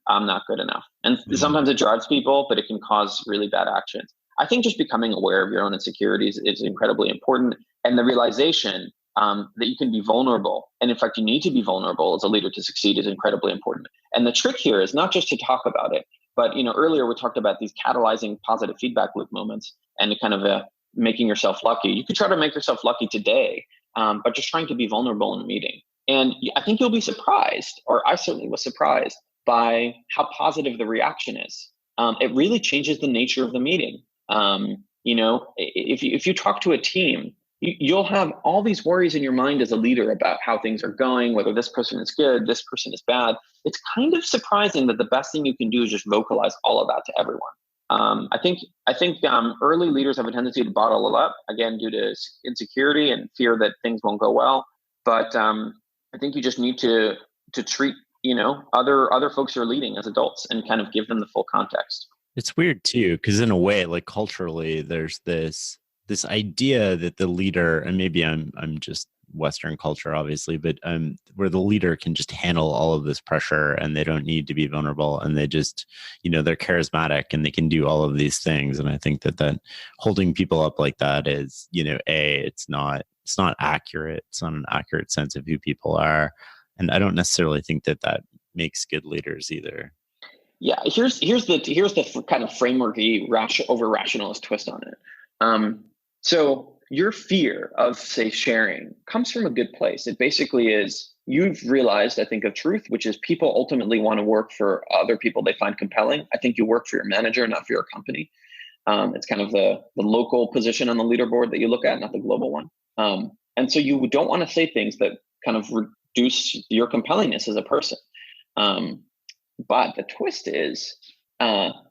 I'm not good enough. And sometimes it drives people, but it can cause really bad actions. I think just becoming aware of your own insecurities is incredibly important. And the realization that you can be vulnerable, and in fact, you need to be vulnerable as a leader to succeed, is incredibly important. And the trick here is not just to talk about it, but earlier we talked about these catalyzing positive feedback loop moments, and kind of making yourself lucky. You could try to make yourself lucky today, but just trying to be vulnerable in a meeting. And I think you'll be surprised, or I certainly was surprised, by how positive the reaction is. It really changes the nature of the meeting. If you talk to a team, you'll have all these worries in your mind as a leader about how things are going, whether this person is good, this person is bad. It's kind of surprising that the best thing you can do is just vocalize all of that to everyone. I think early leaders have a tendency to bottle it up, again, due to insecurity and fear that things won't go well. But I think you just need to treat other folks who are leading as adults and kind of give them the full context. It's weird too, because in a way, like culturally, there's this idea that the leader, and maybe I'm just Western culture, obviously, but where the leader can just handle all of this pressure and they don't need to be vulnerable, and they just, they're charismatic and they can do all of these things. And I think that holding people up like that is, it's not accurate. It's not an accurate sense of who people are. And I don't necessarily think that makes good leaders either. Yeah, here's the kind of frameworky over rationalist twist on it. So your fear of, say, sharing comes from a good place. It basically is, you've realized, I think, of truth, which is people ultimately want to work for other people they find compelling. I think you work for your manager, not for your company. It's kind of the local position on the leaderboard that you look at, not the global one. And so you don't want to say things that kind of reduce your compellingness as a person. But the twist is,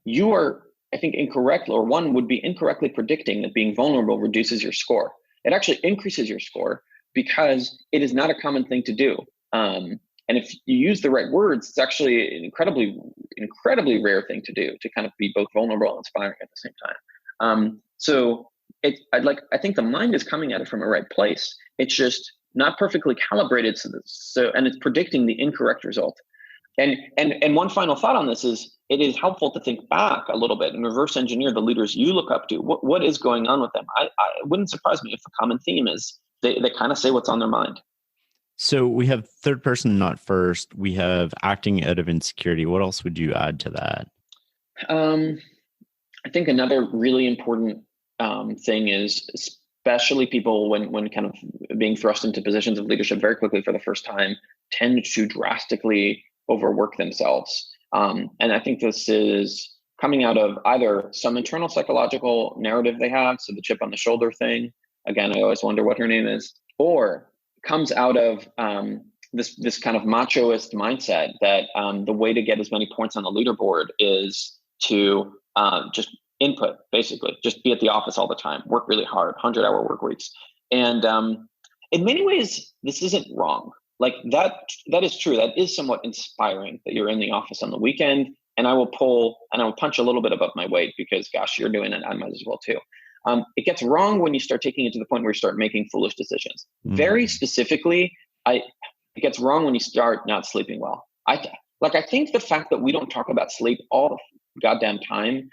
you are, I think, incorrect, or one would be incorrectly predicting that being vulnerable reduces your score. It actually increases your score, because it is not a common thing to do. And if you use the right words, it's actually an incredibly rare thing to do, to kind of be both vulnerable and inspiring at the same time. So I think the mind is coming at it from a right place. It's just not perfectly calibrated. And it's predicting the incorrect result. And one final thought on this is, it is helpful to think back a little bit and reverse engineer the leaders you look up to. What is going on with them? It wouldn't surprise me if a common theme is they kind of say what's on their mind. So we have third person, not first. We have acting out of insecurity. What else would you add to that? I think another really important thing is, especially people when kind of being thrust into positions of leadership very quickly for the first time, tend to drastically overwork themselves. And I think this is coming out of either some internal psychological narrative they have, so the chip on the shoulder thing, again, I always wonder what her name is, or comes out of this kind of machoist mindset that the way to get as many points on the leaderboard is to just input, basically, just be at the office all the time, work really hard, 100-hour work weeks. And in many ways, this isn't wrong. like that is true. That is somewhat inspiring that you're in the office on the weekend, and I will punch a little bit above my weight because, gosh, you're doing it. I might as well too. It gets wrong when you start taking it to the point where you start making foolish decisions. Very specifically, it gets wrong when you start not sleeping well. I think the fact that we don't talk about sleep all the goddamn time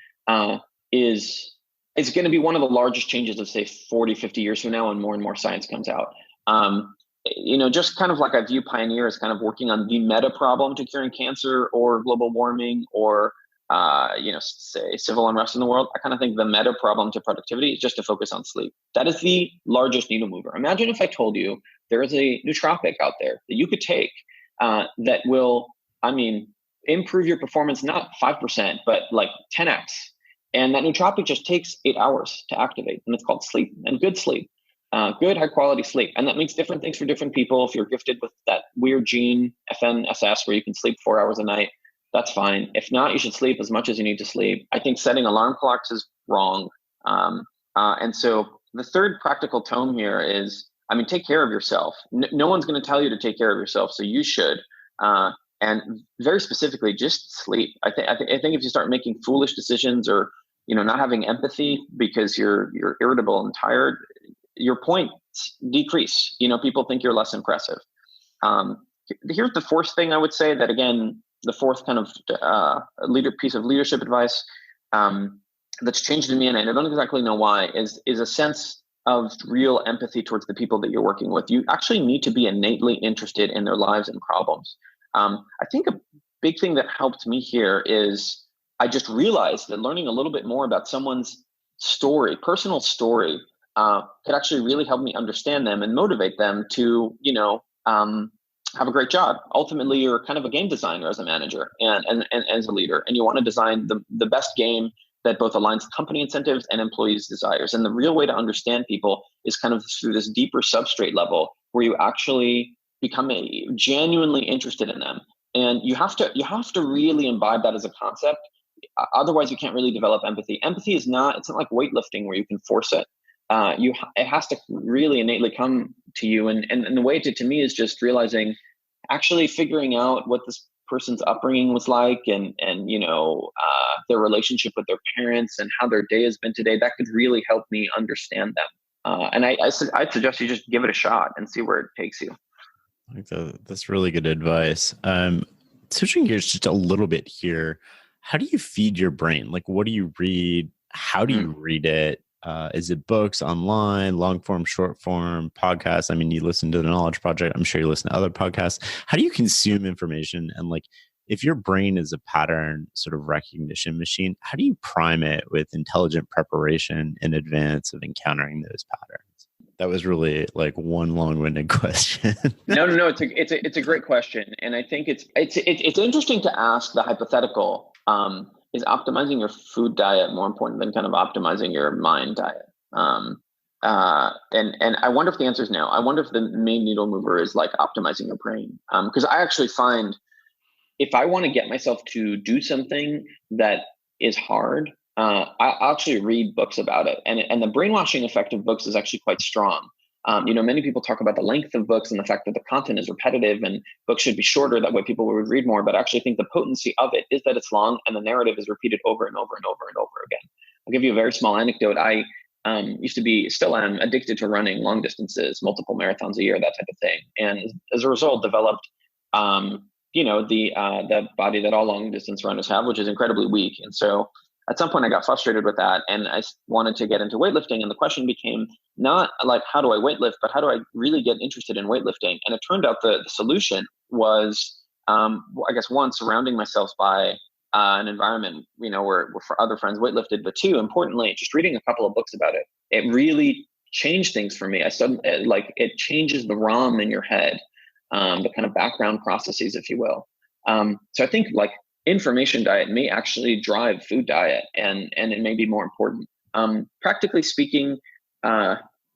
is going to be one of the largest changes of, say, 40, 50 years from now, and more science comes out. Just kind of like I view Pioneer as kind of working on the meta problem to curing cancer or global warming or, say civil unrest in the world. I kind of think the meta problem to productivity is just to focus on sleep. That is the largest needle mover. Imagine if I told you there is a nootropic out there that you could take that will, improve your performance, not 5%, but like 10x. And that nootropic just takes 8 hours to activate. And it's called sleep, and good sleep. Good high quality sleep. And that means different things for different people. If you're gifted with that weird gene, FNSS, where you can sleep 4 hours a night, that's fine. If not, you should sleep as much as you need to sleep. I think setting alarm clocks is wrong. And so the third practical tome here is, take care of yourself. No one's going to tell you to take care of yourself, so you should. And very specifically, just sleep. I think if you start making foolish decisions or not having empathy because you're irritable and tired, your points decrease. People think you're less impressive. Here's the fourth thing I would say, that again, the fourth kind of piece of leadership advice that's changed in me, and I don't exactly know why, is a sense of real empathy towards the people that you're working with. You actually need to be innately interested in their lives and problems. I think a big thing that helped me here is I just realized that learning a little bit more about someone's story, personal story, could actually really help me understand them and motivate them to, have a great job. Ultimately, you're kind of a game designer as a manager and as a leader, and you want to design the best game that both aligns company incentives and employees' desires. And the real way to understand people is kind of through this deeper substrate level where you actually become genuinely interested in them. And you have to really imbibe that as a concept. Otherwise, you can't really develop empathy. Empathy it's not like weightlifting where you can force it. It has to really innately come to you. And the way to me is just realizing, actually figuring out what this person's upbringing was like and their relationship with their parents and how their day has been today. That could really help me understand them. And I'd suggest you just give it a shot and see where it takes you. I think that's really good advice. Switching gears just a little bit here, how do you feed your brain? Like, what do you read? How do you read it? Is it books, online, long form, short form, podcasts? You listen to the Knowledge Project. I'm sure you listen to other podcasts. How do you consume information? And if your brain is a pattern sort of recognition machine, how do you prime it with intelligent preparation in advance of encountering those patterns? That was really one long-winded question. No. It's a great question, and I think it's interesting to ask the hypothetical. Is optimizing your food diet more important than kind of optimizing your mind diet? And I wonder if the answer is no. I wonder if the main needle mover is optimizing your brain. Because I actually find if I want to get myself to do something that is hard, I actually read books about it. And the brainwashing effect of books is actually quite strong. Many people talk about the length of books and the fact that the content is repetitive and books should be shorter. That way people would read more. But I actually think the potency of it is that it's long and the narrative is repeated over and over and over and over again. I'll give you a very small anecdote. I still am addicted to running long distances, multiple marathons a year, that type of thing. And as a result, developed, the body that all long distance runners have, which is incredibly weak. And so at some point I got frustrated with that and I wanted to get into weightlifting. And the question became not how do I weightlift, but how do I really get interested in weightlifting? And it turned out the solution was, one, surrounding myself by an environment, where for other friends weightlifted, but two, importantly, just reading a couple of books about it. It really changed things for me. I started it changes the ROM in your head, the kind of background processes, if you will. So I think information diet may actually drive food diet, and it may be more important. Practically speaking,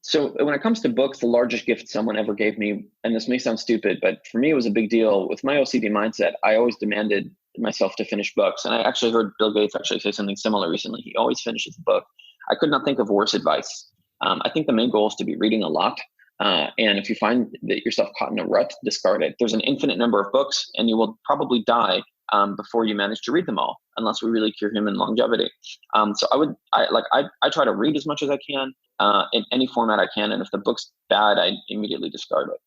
so when it comes to books, the largest gift someone ever gave me, and this may sound stupid, but for me it was a big deal. With my OCD mindset, I always demanded myself to finish books. And I actually heard Bill Gates actually say something similar recently. He always finishes a book. I could not think of worse advice. I think the main goal is to be reading a lot. And if you find that yourself caught in a rut, discard it. There's an infinite number of books, and you will probably die before you manage to read them all, unless we really cure human longevity. So I try to read as much as I can in any format I can, and if the book's bad, I immediately discard it.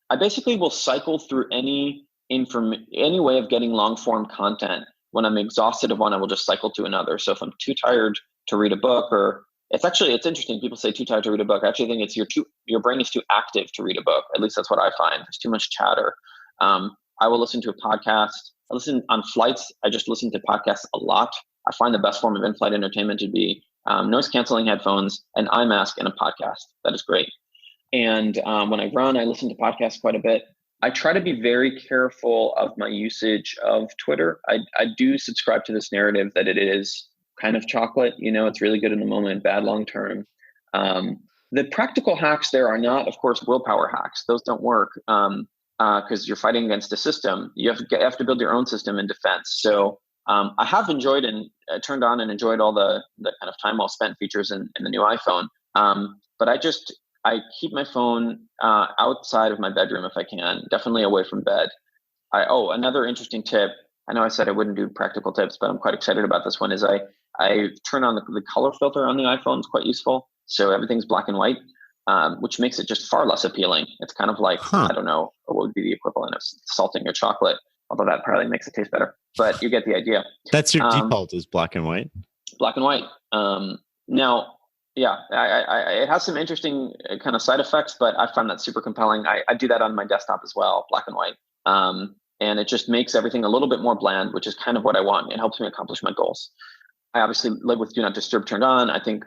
I basically will cycle through any way of getting long form content. When I'm exhausted of one, I will just cycle to another. So if I'm too tired to read a book, or it's interesting. People say too tired to read a book. I actually think it's your brain is too active to read a book. At least that's what I find. There's too much chatter. I will listen to a podcast. I listen on flights. I just listen to podcasts a lot. I find the best form of in-flight entertainment to be noise canceling headphones, an eye mask, and a podcast. That is great. And when I run, I listen to podcasts quite a bit. I try to be very careful of my usage of Twitter. I do subscribe to this narrative that it is kind of chocolate. It's really good in the moment, bad long term. The practical hacks there are not, of course, willpower hacks. Those don't work because you're fighting against a system. You have to build your own system in defense. So I have enjoyed and turned on and enjoyed all the kind of time well spent features in the new iPhone. But I keep my phone outside of my bedroom if I can, definitely away from bed. Another interesting tip. I know I said I wouldn't do practical tips, but I'm quite excited about this one. Is I turn on the color filter on the iPhone. It's quite useful. So everything's black and white, which makes it just far less appealing. It's kind of like, I don't know, what would be the equivalent of salting your chocolate, although that probably makes it taste better. But you get the idea. That's your default is black and white? Black and white. Now, yeah, it has some interesting kind of side effects, but I find that super compelling. I do that on my desktop as well, black and white. And it just makes everything a little bit more bland, which is kind of what I want. It helps me accomplish my goals. I obviously live with Do Not Disturb turned on. I don't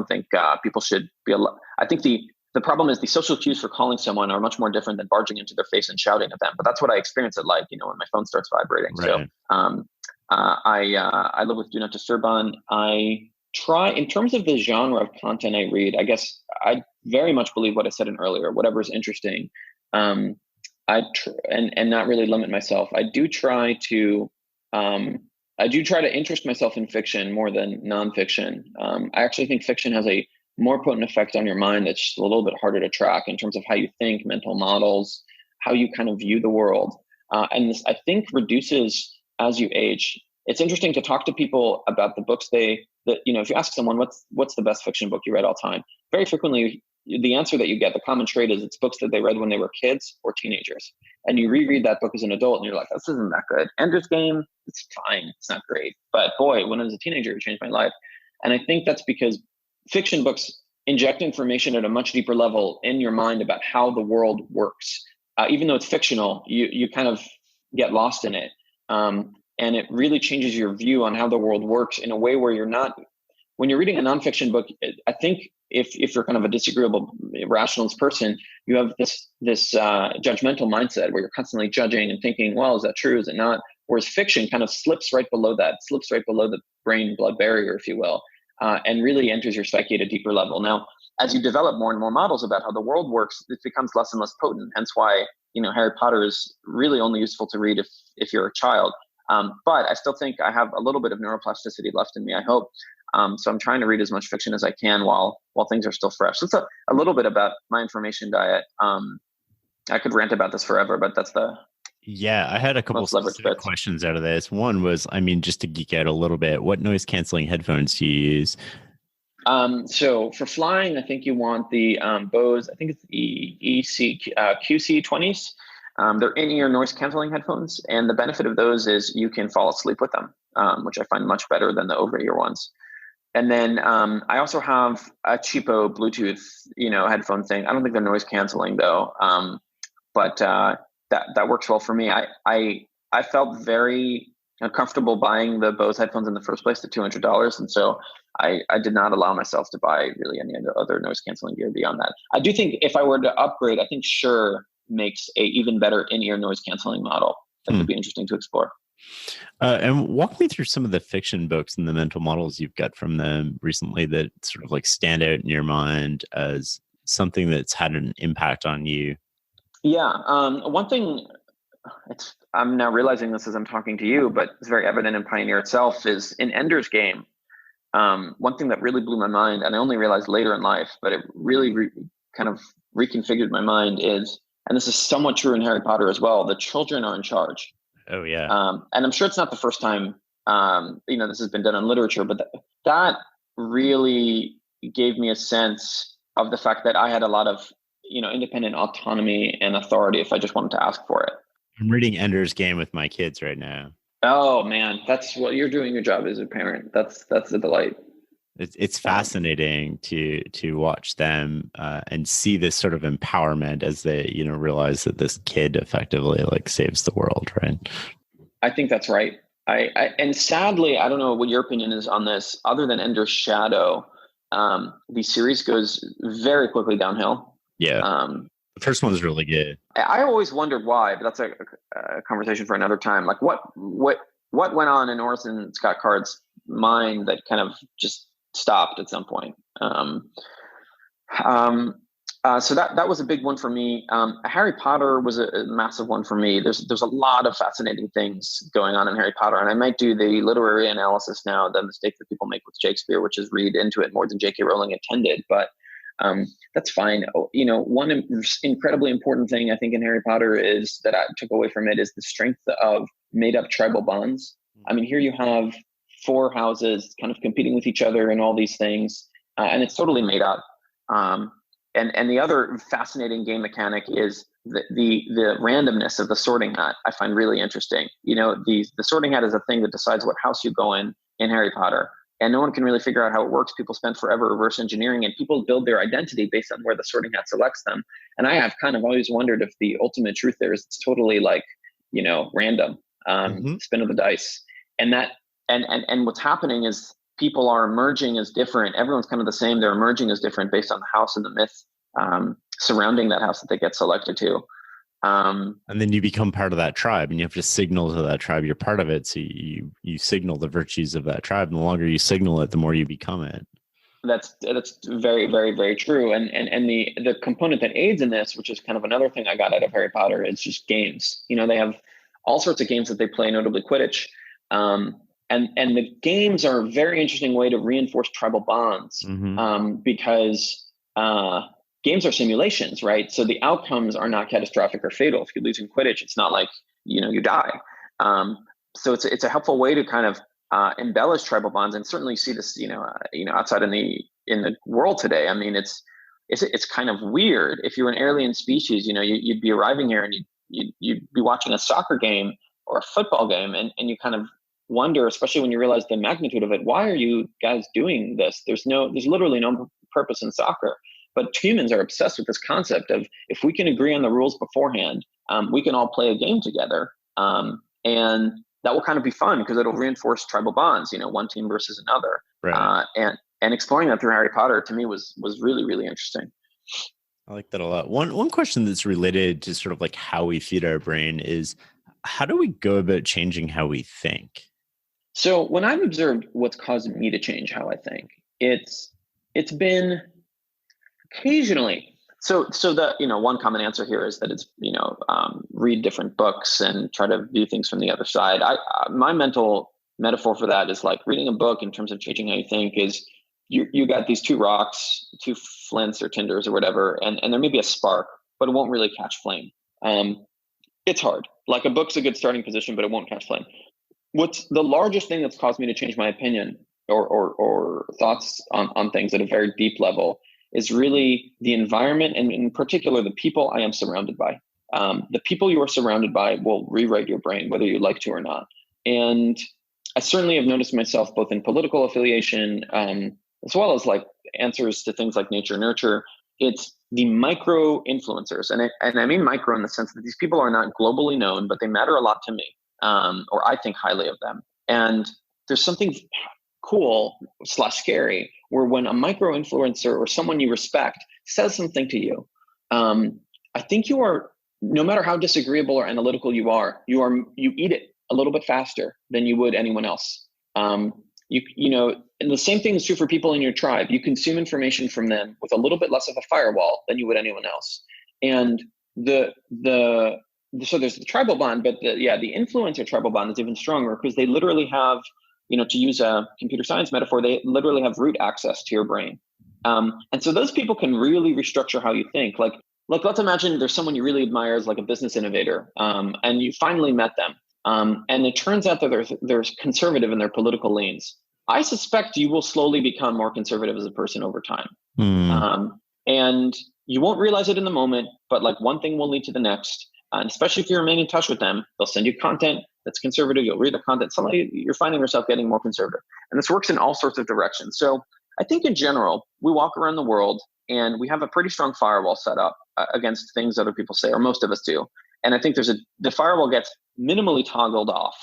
think people should be. I think the problem is the social cues for calling someone are much more different than barging into their face and shouting at them. But that's what I experience it like, when my phone starts vibrating. Right. So I live with Do Not Disturb on. I try, in terms of the genre of content I read, I guess I very much believe what I said in earlier, whatever is interesting. And not really limit myself. I do try to interest myself in fiction more than nonfiction. I actually think fiction has a more potent effect on your mind that's just a little bit harder to track in terms of how you think, mental models, how you kind of view the world. And this, I think, reduces as you age. It's interesting to talk to people about the books if you ask someone, what's the best fiction book you read all time? Very frequently, the answer that you get, the common trait is it's books that they read when they were kids or teenagers. And you reread that book as an adult and you're like, this isn't that good. Ender's Game, it's fine. It's not great. But boy, when I was a teenager, it changed my life. And I think that's because fiction books inject information at a much deeper level in your mind about how the world works. Even though it's fictional, you kind of get lost in it. And it really changes your view on how the world works in a way where you're not, when you're reading a nonfiction book, I think if you're kind of a disagreeable rationalist person, you have this judgmental mindset where you're constantly judging and thinking, well, is that true? Is it not? Whereas fiction kind of slips right below the brain-blood barrier, if you will, and really enters your psyche at a deeper level. Now, as you develop more and more models about how the world works, it becomes less and less potent. Hence why, Harry Potter is really only useful to read if you're a child. But I still think I have a little bit of neuroplasticity left in me, I hope. So I'm trying to read as much fiction as I can while things are still fresh. So it's a little bit about my information diet. I could rant about this forever, but that's I had a couple specific questions out of this. One was, just to geek out a little bit, what noise canceling headphones do you use? So for flying, I think you want the Bose, I think it's the QC20s. They're in-ear noise canceling headphones. And the benefit of those is you can fall asleep with them, which I find much better than the over-ear ones. And then I also have a cheapo Bluetooth, headphone thing. I don't think they're noise canceling though, but that works well for me. I felt very uncomfortable buying the Bose headphones in the first place, the $200, and so I did not allow myself to buy really any other noise canceling gear beyond that. I do think if I were to upgrade, I think Shure makes a even better in-ear noise canceling model that would be interesting to explore. And walk me through some of the fiction books and the mental models you've got from them recently that sort of like stand out in your mind as something that's had an impact on you. Yeah. One thing, I'm now realizing this as I'm talking to you, but it's very evident in Pioneer itself, is in Ender's Game. One thing that really blew my mind, and I only realized later in life, but it really kind of reconfigured my mind is, and this is somewhat true in Harry Potter as well, the children are in charge. Oh, yeah. And I'm sure it's not the first time, this has been done in literature, but that really gave me a sense of the fact that I had a lot of, independent autonomy and authority if I just wanted to ask for it. I'm reading Ender's Game with my kids right now. Oh man, that's what you're doing your job as a parent. That's a delight. It's fascinating to watch them and see this sort of empowerment as they realize that this kid effectively like saves the world, right? I think that's right. And sadly, I don't know what your opinion is on this. Other than Ender's Shadow, the series goes very quickly downhill. Yeah, the first one's really good. I always wondered why, but that's a conversation for another time. Like what went on in Orson Scott Card's mind that kind of just stopped at some point. So that was a big one for me. Harry Potter was a massive one for me. There's a lot of fascinating things going on in Harry Potter, and I might do the literary analysis now, the mistake that people make with Shakespeare, which is read into it more than J.K. Rowling intended. But that's fine. One incredibly important thing I think in Harry Potter is that I took away from it is the strength of made up tribal bonds. I mean, here you have 4 houses kind of competing with each other and all these things, and it's totally made up. And the other fascinating game mechanic is the randomness of the sorting hat. I find really interesting. The sorting hat is a thing that decides what house you go in Harry Potter, and no one can really figure out how it works. People spend forever reverse engineering, and people build their identity based on where the sorting hat selects them. And I have kind of always wondered if the ultimate truth there is it's totally like random, spin of the dice, and that and what's happening is people are emerging as different. Everyone's kind of the same. They're emerging as different based on the house and the myth surrounding that house that they get selected to. And then you become part of that tribe, and you have to signal to that tribe you're part of it. So you signal the virtues of that tribe. And the longer you signal it, the more you become it. That's very, very, very true. And the component that aids in this, which is kind of another thing I got out of Harry Potter, is just games. They have all sorts of games that they play, notably Quidditch. And the games are a very interesting way to reinforce tribal bonds, because games are simulations, right? So the outcomes are not catastrophic or fatal. If you lose in Quidditch, it's not like you die. So it's a helpful way to kind of embellish tribal bonds, and certainly see this outside in the world today. I mean, it's kind of weird. If you're an alien species, you'd be arriving here and you'd be watching a soccer game or a football game, and you kind of wonder, especially when you realize the magnitude of it, why are you guys doing this? There's literally no purpose in soccer. But humans are obsessed with this concept of, if we can agree on the rules beforehand, we can all play a game together. And that will kind of be fun because it'll reinforce tribal bonds, one team versus another. Right. And exploring that through Harry Potter to me was really, really interesting. I like that a lot. One question that's related to sort of like how we feed our brain is, how do we go about changing how we think? So when I've observed what's caused me to change how I think, it's been occasionally. So the one common answer here is that it's read different books and try to view things from the other side. My mental metaphor for that is like reading a book in terms of changing how you think is you got these 2 rocks, 2 flints or tinders or whatever, and there may be a spark, but it won't really catch flame. It's hard. Like a book's a good starting position, but it won't catch flame. What's the largest thing that's caused me to change my opinion or thoughts on things at a very deep level is really the environment, and in particular, the people I am surrounded by. The people you are surrounded by will rewrite your brain, whether you like to or not. And I certainly have noticed myself both in political affiliation, as well as like answers to things like nature nurture. It's the micro influencers. And I mean micro in the sense that these people are not globally known, but they matter a lot to me, or I think highly of them. And there's something cool / scary where when a micro influencer or someone you respect says something to you, I think you are, no matter how disagreeable or analytical you eat it a little bit faster than you would anyone else. And the same thing is true for people in your tribe. You consume information from them with a little bit less of a firewall than you would anyone else. And so there's the tribal bond, but the influencer tribal bond is even stronger because they literally have, to use a computer science metaphor, they literally have root access to your brain. And so those people can really restructure how you think. Like let's imagine there's someone you really admire as like a business innovator, and you finally met them, and it turns out that they're conservative in their political leans. I suspect you will slowly become more conservative as a person over time. Hmm. And you won't realize it in the moment, but like one thing will lead to the next. And especially if you remain in touch with them, they'll send you content that's conservative. You'll read the content. Suddenly you're finding yourself getting more conservative. And this works in all sorts of directions. So I think in general, we walk around the world and we have a pretty strong firewall set up against things other people say, or most of us do. And I think the firewall gets minimally toggled off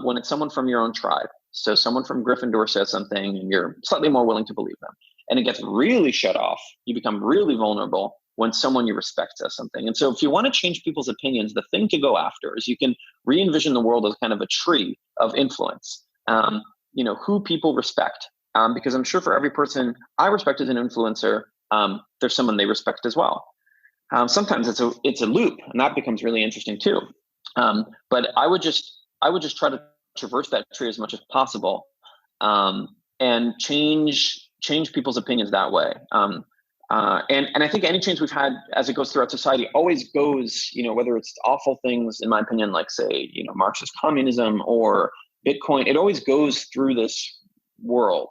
when it's someone from your own tribe. So someone from Gryffindor says something and you're slightly more willing to believe them. And it gets really shut off. You become really vulnerable when someone you respect says something. And so if you want to change people's opinions, the thing to go after is you can re-envision the world as kind of a tree of influence, who people respect. Because I'm sure for every person I respect as an influencer, there's someone they respect as well. Sometimes it's a loop, and that becomes really interesting too. But I would just try to traverse that tree as much as possible, and change people's opinions that way. And I think any change we've had as it goes throughout society always goes, whether it's awful things, in my opinion, like say, Marxist communism or Bitcoin, it always goes through this world.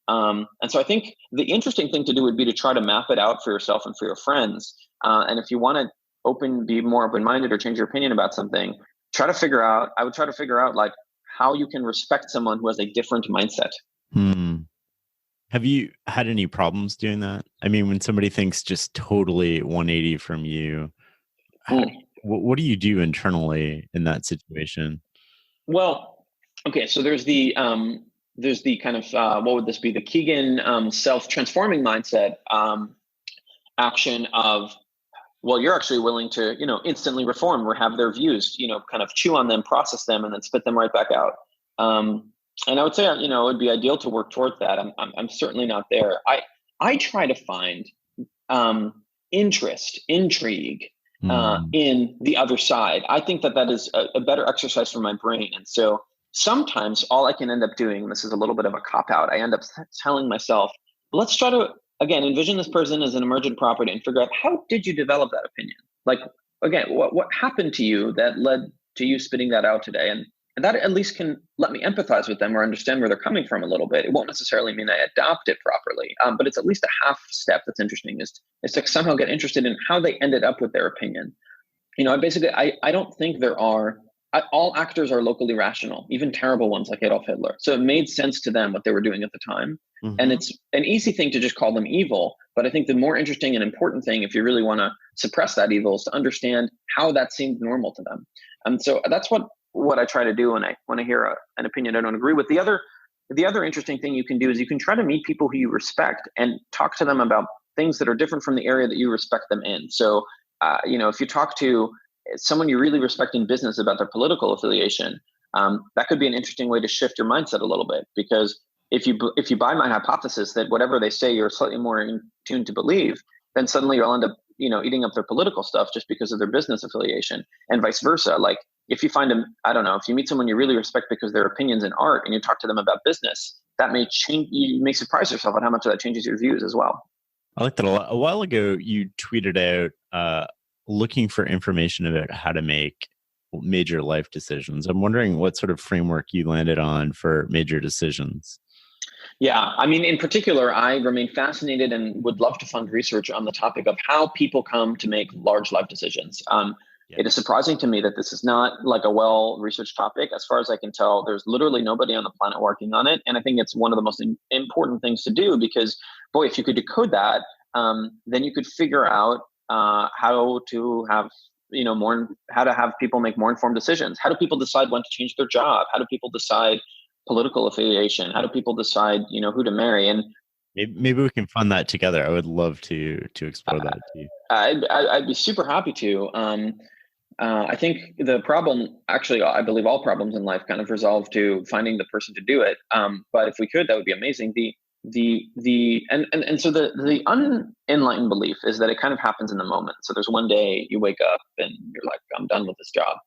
And so I think the interesting thing to do would be to try to map it out for yourself and for your friends. And if you want to be more open-minded or change your opinion about something, I would try to figure out like how you can respect someone who has a different mindset. Have you had any problems doing that? I mean, when somebody thinks just totally 180 from you, what do you do internally in that situation? Well, okay, so there's the kind of what would this be? The Keegan self-transforming mindset action of, well, you're actually willing to instantly reform or have their views kind of chew on them, process them, and then spit them right back out. And I would say it would be ideal to work towards that. I'm certainly not there. I try to find interest, intrigue in the other side. I think that is a better exercise for my brain. And so sometimes all I can end up doing, this is a little bit of a cop-out, I end up telling myself, let's try to, again, envision this person as an emergent property and figure out, how did you develop that opinion? Like, again, what happened to you that led to you spitting that out today? And that at least can let me empathize with them or understand where they're coming from a little bit. It won't necessarily mean I adopt it properly, but it's at least a half step that's interesting, is to somehow get interested in how they ended up with their opinion. I don't think all actors are locally rational, even terrible ones like Adolf Hitler. So it made sense to them what they were doing at the time. Mm-hmm. And it's an easy thing to just call them evil. But I think the more interesting and important thing, if you really want to suppress that evil, is to understand how that seemed normal to them. And so that's what I try to do when I hear an opinion I don't agree with. The other interesting thing you can do is you can try to meet people who you respect and talk to them about things that are different from the area that you respect them in. So, if you talk to someone you really respect in business about their political affiliation, that could be an interesting way to shift your mindset a little bit. Because if you buy my hypothesis that whatever they say you're slightly more in tune to believe, then suddenly you'll end up eating up their political stuff just because of their business affiliation, and vice versa. Like if you find if you meet someone you really respect because their opinions in art and you talk to them about business, that may change. You may surprise yourself at how much that changes your views as well. I like that a lot. A while ago, you tweeted out looking for information about how to make major life decisions. I'm wondering what sort of framework you landed on for major decisions. Yeah, I mean, in particular, I remain fascinated and would love to fund research on the topic of how people come to make large life decisions. It is surprising to me that this is not like a well-researched topic. As far as I can tell, there's literally nobody on the planet working on it. And I think it's one of the most important things to do, because, boy, if you could decode that, then you could figure out how to have how to have people make more informed decisions. How do people decide when to change their job? How do people decide political affiliation? How do people decide who to marry? And maybe we can fund that together. I would love to explore that too. I'd be super happy to. I think the problem, actually, I believe all problems in life kind of resolve to finding the person to do it. But if we could, that would be amazing. So the unenlightened belief is that it kind of happens in the moment. So there's one day you wake up and you're like, I'm done with this job.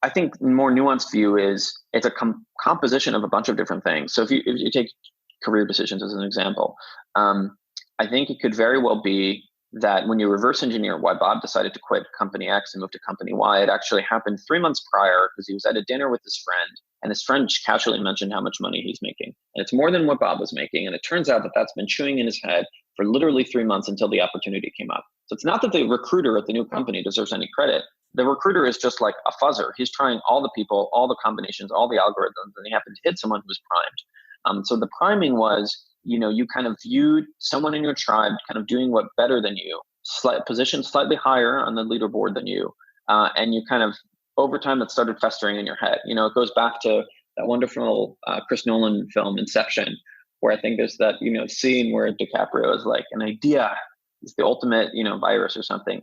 I think the more nuanced view is it's a composition of a bunch of different things. So if you take career decisions as an example, I think it could very well be that when you reverse engineer why Bob decided to quit company X and move to company Y, it actually happened 3 months prior because he was at a dinner with his friend, and his friend casually mentioned how much money he's making. And it's more than what Bob was making. And it turns out that that's been chewing in his head for literally 3 months until the opportunity came up. So it's not that the recruiter at the new company deserves any credit. The recruiter is just like a fuzzer. He's trying all the people, all the combinations, all the algorithms, and he happened to hit someone who was primed. So the priming was, you kind of viewed someone in your tribe kind of doing what better than you, positioned slightly higher on the leaderboard than you, and you kind of over time it started festering in your head. It goes back to that wonderful Chris Nolan film Inception, where I think there's that scene where DiCaprio is like, an idea is the ultimate virus or something.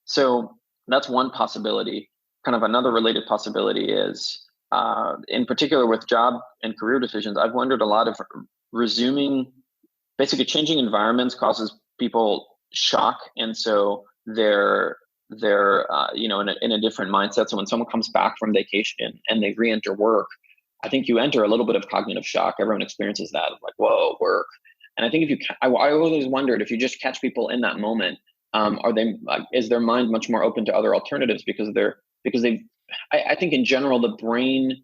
So that's one possibility. Kind of another related possibility is, in particular with job and career decisions, I've wondered a lot of basically changing environments causes people shock, and so they're in a different mindset. So when someone comes back from vacation and they re-enter work, I think you enter a little bit of cognitive shock. Everyone experiences that, like, whoa, work. And I think I always wondered if you just catch people in that moment, is their mind much more open to other alternatives because I think in general the brain,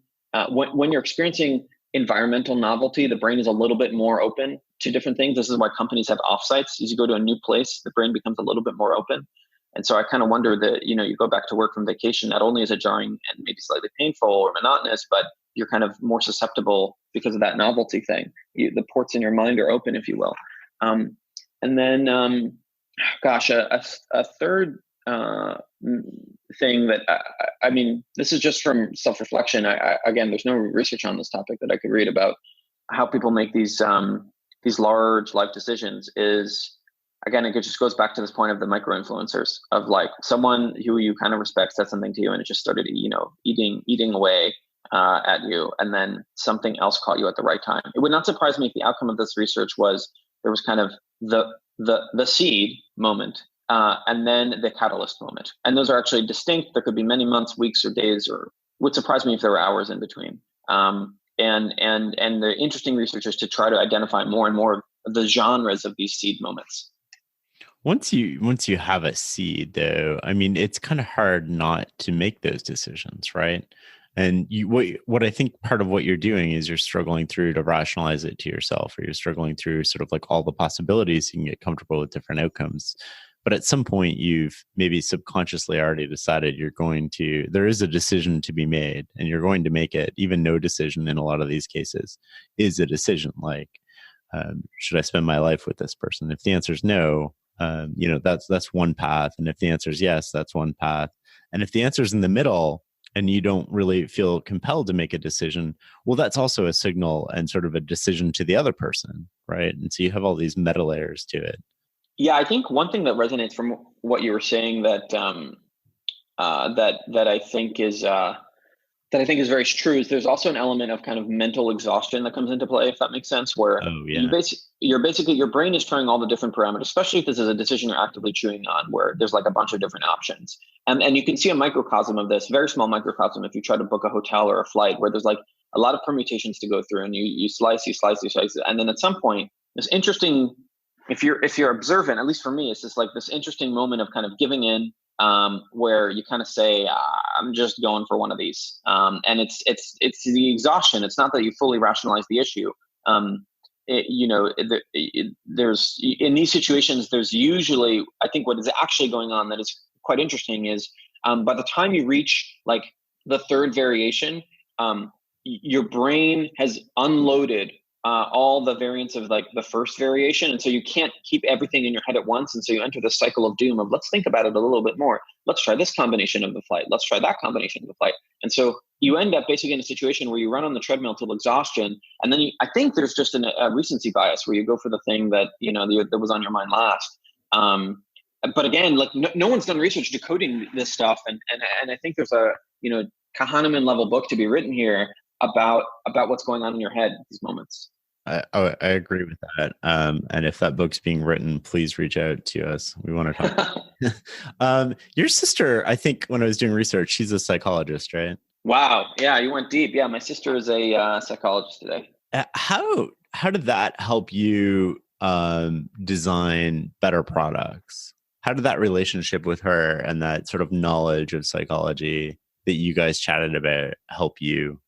when you're experiencing environmental novelty, the brain is a little bit more open to different things. This is why companies have offsites. As you go to a new place, the brain becomes a little bit more open. And so I kind of wonder that, you go back to work from vacation, not only is it jarring and maybe slightly painful or monotonous, but you're kind of more susceptible because of that novelty thing. The ports in your mind are open, if you will. And then, a third thing that I mean, this is just from self-reflection. Again, there's no research on this topic that I could read about how people make these large life decisions. Is, again, it just goes back to this point of the micro-influencers, of like someone who you kind of respect said something to you and it just started, eating away at you, and then something else caught you at the right time. It would not surprise me if the outcome of this research was there was kind of the seed moment, and then the catalyst moment. And those are actually distinct. There could be many months, weeks, or days, or would surprise me if there were hours in between. And the interesting research is to try to identify more and more of the genres of these seed moments. Once you have a seed, though, I mean, it's kind of hard not to make those decisions, right? And what I think part of what you're doing is you're struggling through to rationalize it to yourself, or you're struggling through sort of like all the possibilities. You can get comfortable with different outcomes. But at some point, you've maybe subconsciously already decided there is a decision to be made, and you're going to make it. Even no decision in a lot of these cases is a decision. Like, should I spend my life with this person? If the answer is no, that's one path. And if the answer is yes, that's one path. And if the answer is in the middle and you don't really feel compelled to make a decision, well, that's also a signal and sort of a decision to the other person, right? And so you have all these meta layers to it. Yeah, I think one thing that resonates from what you were saying that I think is very true is there's also an element of kind of mental exhaustion that comes into play, if that makes sense, where your brain is trying all the different parameters, especially if this is a decision you're actively chewing on, where there's like a bunch of different options. And you can see a microcosm of this, very small microcosm, if you try to book a hotel or a flight, where there's like a lot of permutations to go through, and you slice, and then at some point, it's interesting. If you're observant, at least for me, it's just like this interesting moment of kind of giving in, where you kind of say, I'm just going for one of these. And it's the exhaustion. It's not that you fully rationalize the issue. There's in these situations, there's usually, I think what is actually going on that is quite interesting is, by the time you reach like the third variation, your brain has unloaded all the variants of like the first variation. And so you can't keep everything in your head at once. And so you enter the cycle of doom of, let's think about it a little bit more. Let's try this combination of the flight. Let's try that combination of the flight. And so you end up basically in a situation where you run on the treadmill till exhaustion. And then I think there's just a recency bias where you go for the thing that, that was on your mind last. But again, like no one's done research decoding this stuff. And I think there's a, Kahneman level book to be written here about what's going on in your head at these moments. I agree with that. And if that book's being written, please reach out to us. We want to talk. Your sister, I think when I was doing research, she's a psychologist, right? Wow. Yeah, you went deep. Yeah, my sister is a psychologist today. How did that help you design better products. How did that relationship with her and that sort of knowledge of psychology that you guys chatted about help you?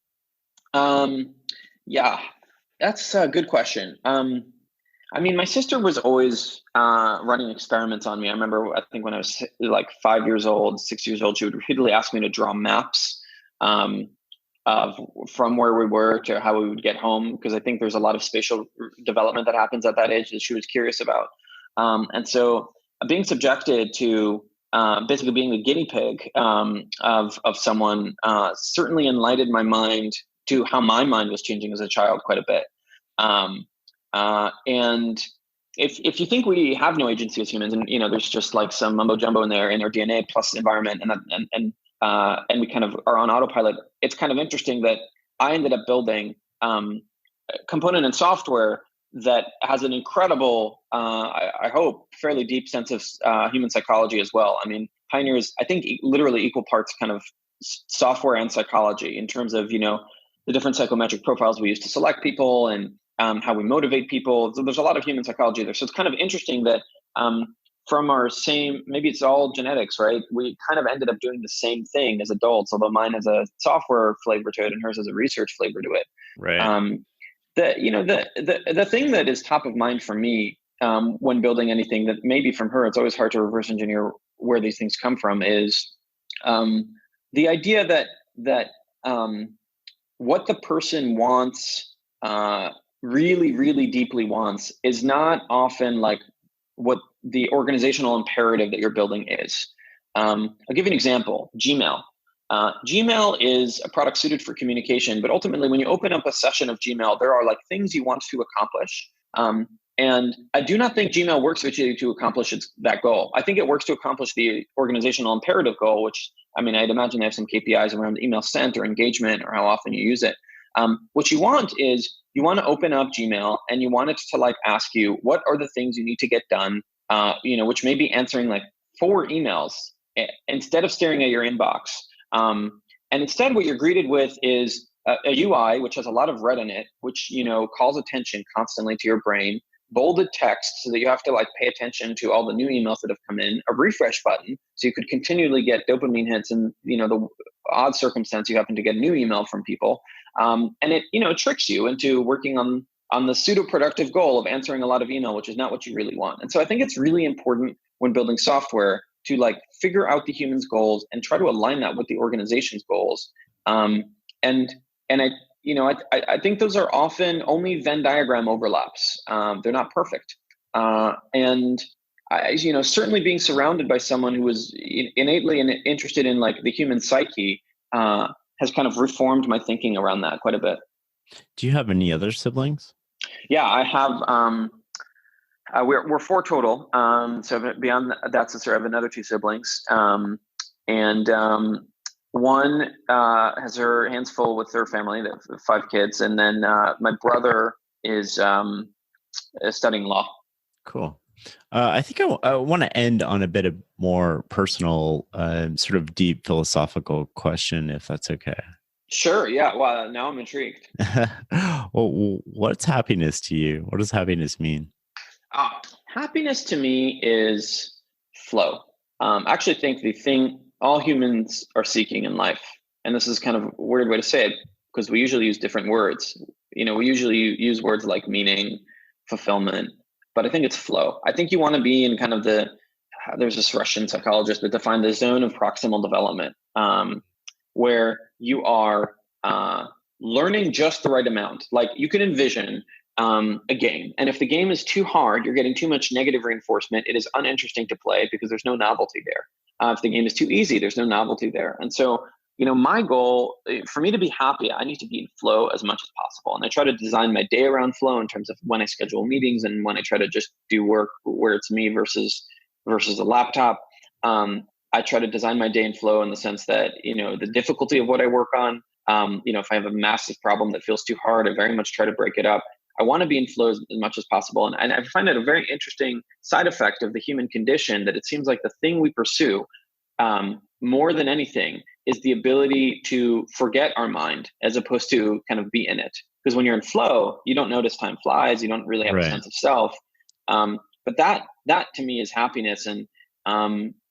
Yeah, that's a good question. I mean, my sister was always running experiments on me. I remember, I think when I was like 5 years old, 6 years old, she would repeatedly ask me to draw maps um, of from where we were to how we would get home, because I think there's a lot of spatial development that happens at that age that she was curious about. And so being subjected to basically being the guinea pig of someone certainly enlightened my mind to how my mind was changing as a child quite a bit. Um, and if you think we have no agency as humans, and there's just like some mumbo jumbo in our DNA plus environment, and we kind of are on autopilot, it's kind of interesting that I ended up building a component and software that has an incredible, I hope, fairly deep sense of human psychology as well. I mean, Pioneer is, I think, literally equal parts kind of software and psychology in terms of the different psychometric profiles we use to select people, and how we motivate people. So there's a lot of human psychology there. So it's kind of interesting that from our same, maybe it's all genetics, right? We kind of ended up doing the same thing as adults, although mine has a software flavor to it and hers has a research flavor to it. Right. The thing that is top of mind for me when building anything that maybe from her, it's always hard to reverse engineer where these things come from, is the idea that what the person wants, really, really deeply wants, is not often like what the organizational imperative that you're building is. I'll give you an example. Gmail. Gmail is a product suited for communication, but ultimately when you open up a session of Gmail, there are like things you want to accomplish. And I do not think Gmail works with you to accomplish that goal. I think it works to accomplish the organizational imperative goal, which, I mean, I'd imagine they have some KPIs around email sent or engagement or how often you use it. What you want is you want to open up Gmail and you want it to like ask you, what are the things you need to get done, which may be answering like 4 emails instead of staring at your inbox. And instead what you're greeted with is a UI, which has a lot of red in it, which, calls attention constantly to your brain, bolded text so that you have to like pay attention to all the new emails that have come in, a refresh button so you could continually get dopamine hits in the odd circumstance you happen to get a new email from people, and it tricks you into working on the pseudo productive goal of answering a lot of email, which is not what you really want. And so I think it's really important when building software to like figure out the human's goals and try to align that with the organization's goals. I think those are often only Venn diagram overlaps. They're not perfect. And certainly being surrounded by someone who is innately interested in like the human psyche has kind of reformed my thinking around that quite a bit. Do you have any other siblings? Yeah, I have. We're 4 total. So beyond that sister, I have another 2 siblings. One has her hands full with her family. They have 5 kids, and then my brother is studying law. Cool. I think I want to end on a bit of more personal, sort of deep philosophical question, if that's okay. Sure. Yeah. Well, now I'm intrigued. Well, what's happiness to you? What does happiness mean? Happiness to me is flow. I actually think the thing all humans are seeking in life, and this is kind of a weird way to say it because we usually use different words. We usually use words like meaning, fulfillment, but I think it's flow. I think you want to be in kind of there's this Russian psychologist that defined the zone of proximal development, where you are learning just the right amount. Like you can envision a game, and if the game is too hard, you're getting too much negative reinforcement, it is uninteresting to play because there's no novelty there. If the game is too easy, there's no novelty there. And so, my goal for me to be happy, I need to be in flow as much as possible. And I try to design my day around flow in terms of when I schedule meetings and when I try to just do work where it's me versus a laptop. I try to design my day in flow in the sense that, the difficulty of what I work on, if I have a massive problem that feels too hard, I very much try to break it up. I want to be in flow as much as possible. And I find it a very interesting side effect of the human condition that it seems like the thing we pursue more than anything is the ability to forget our mind as opposed to kind of be in it. Because when you're in flow, you don't notice time flies. You don't really have a sense of self. But that to me is happiness. And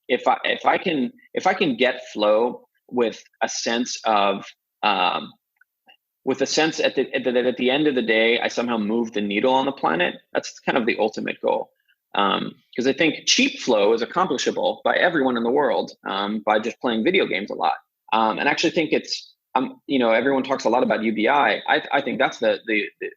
if I can get flow with a sense of um, at the end of the day, I somehow move the needle on the planet. That's kind of the ultimate goal. Because I think cheap flow is accomplishable by everyone in the world by just playing video games a lot. And I actually think it's, everyone talks a lot about UBI. I think that's the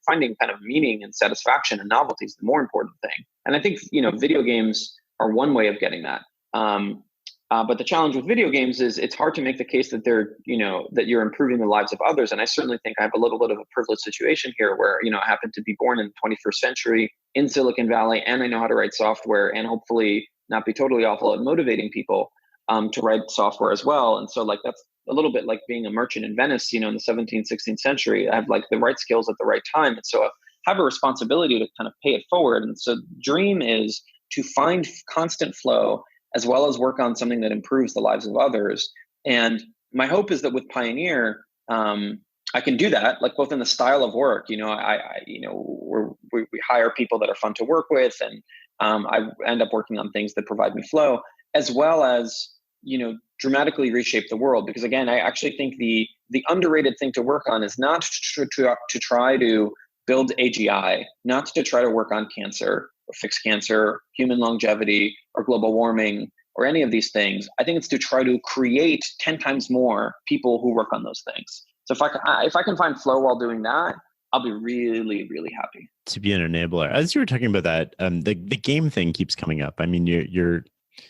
finding kind of meaning and satisfaction and novelty is the more important thing. And I think, video games are one way of getting that. But the challenge with video games is it's hard to make the case that that you're improving the lives of others. And I certainly think I have a little bit of a privileged situation here where, I happen to be born in the 21st century in Silicon Valley, and I know how to write software and hopefully not be totally awful at motivating people to write software as well. And so like, that's a little bit like being a merchant in Venice, in the 17th, 16th century. I have like the right skills at the right time. And so I have a responsibility to kind of pay it forward. And so dream is to find constant flow as well as work on something that improves the lives of others. And my hope is that with Pioneer, I can do that, like both in the style of work. We hire people that are fun to work with, and I end up working on things that provide me flow, as well as dramatically reshape the world. Because again, I actually think the underrated thing to work on is not to try to build AGI, not to try to work on cancer or fix cancer, human longevity, or global warming, or any of these things. I think it's to try to create 10 times more people who work on those things. So if I can find flow while doing that, I'll be really, really happy. To be an enabler. As you were talking about that, the game thing keeps coming up. I mean, your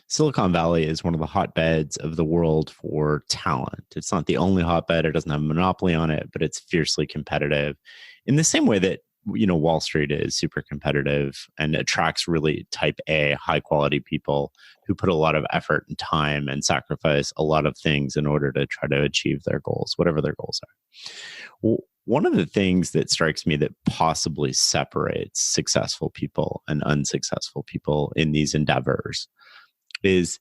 Silicon Valley is one of the hotbeds of the world for talent. It's not the only hotbed. It doesn't have a monopoly on it, but it's fiercely competitive in the same way that Wall Street is super competitive and attracts really type A, high quality people who put a lot of effort and time and sacrifice a lot of things in order to try to achieve their goals, whatever their goals are. One of the things that strikes me that possibly separates successful people and unsuccessful people in these endeavors is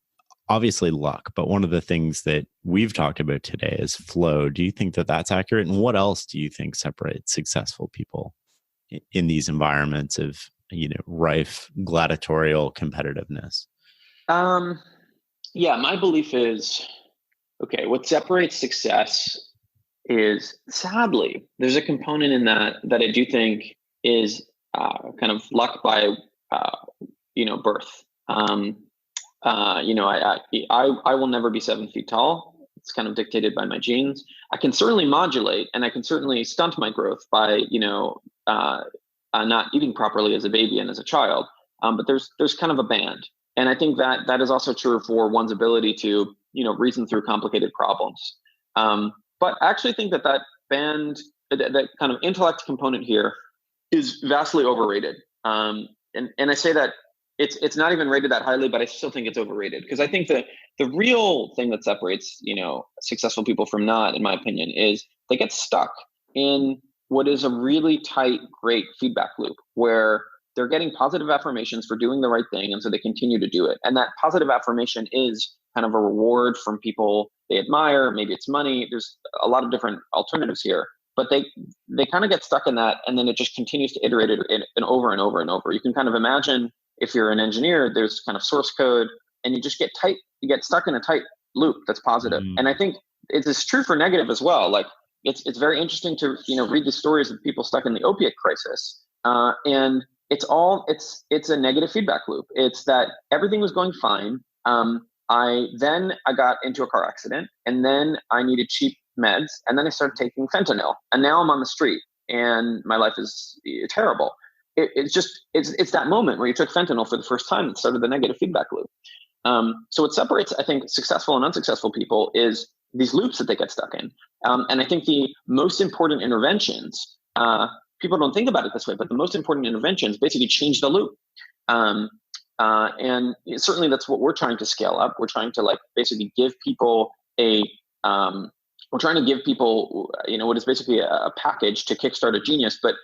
obviously luck. But one of the things that we've talked about today is flow. Do you think that that's accurate? And what else do you think separates successful people in these environments of rife gladiatorial competitiveness? Yeah, my belief is, okay, what separates success is, sadly, there's a component in that I do think is kind of luck by birth. I will never be 7 feet tall. It's kind of dictated by my genes. I can certainly modulate, and I can certainly stunt my growth by not eating properly as a baby and as a child. But there's kind of a band, and I think that is also true for one's ability to reason through complicated problems. But I actually think that band, that kind of intellect component here, is vastly overrated. And I say that it's not even rated that highly, but I still think it's overrated, because I think that the real thing that separates successful people from not, in my opinion, is they get stuck in what is a really tight, great feedback loop where they're getting positive affirmations for doing the right thing, and so they continue to do it. And that positive affirmation is kind of a reward from people they admire. Maybe it's money. There's a lot of different alternatives here, but they kind of get stuck in that, and then it just continues to iterate it and over and over and over. You can kind of imagine, if you're an engineer, there's kind of source code, and you just get stuck in a tight loop that's positive. And I think it's true for negative as well. Like it's very interesting to read the stories of people stuck in the opiate crisis, and it's a negative feedback loop. It's that everything was going fine. I got into a car accident, and then I needed cheap meds, and then I started taking fentanyl, and now I'm on the street, and my life is terrible. It's that moment where you took fentanyl for the first time that started the negative feedback loop. So what separates, I think, successful and unsuccessful people is these loops that they get stuck in. And I think the most important interventions, people don't think about it this way, but the most important interventions basically change the loop. And certainly that's what we're trying to scale up. We're trying to basically give people what is basically a package to kickstart a genius. But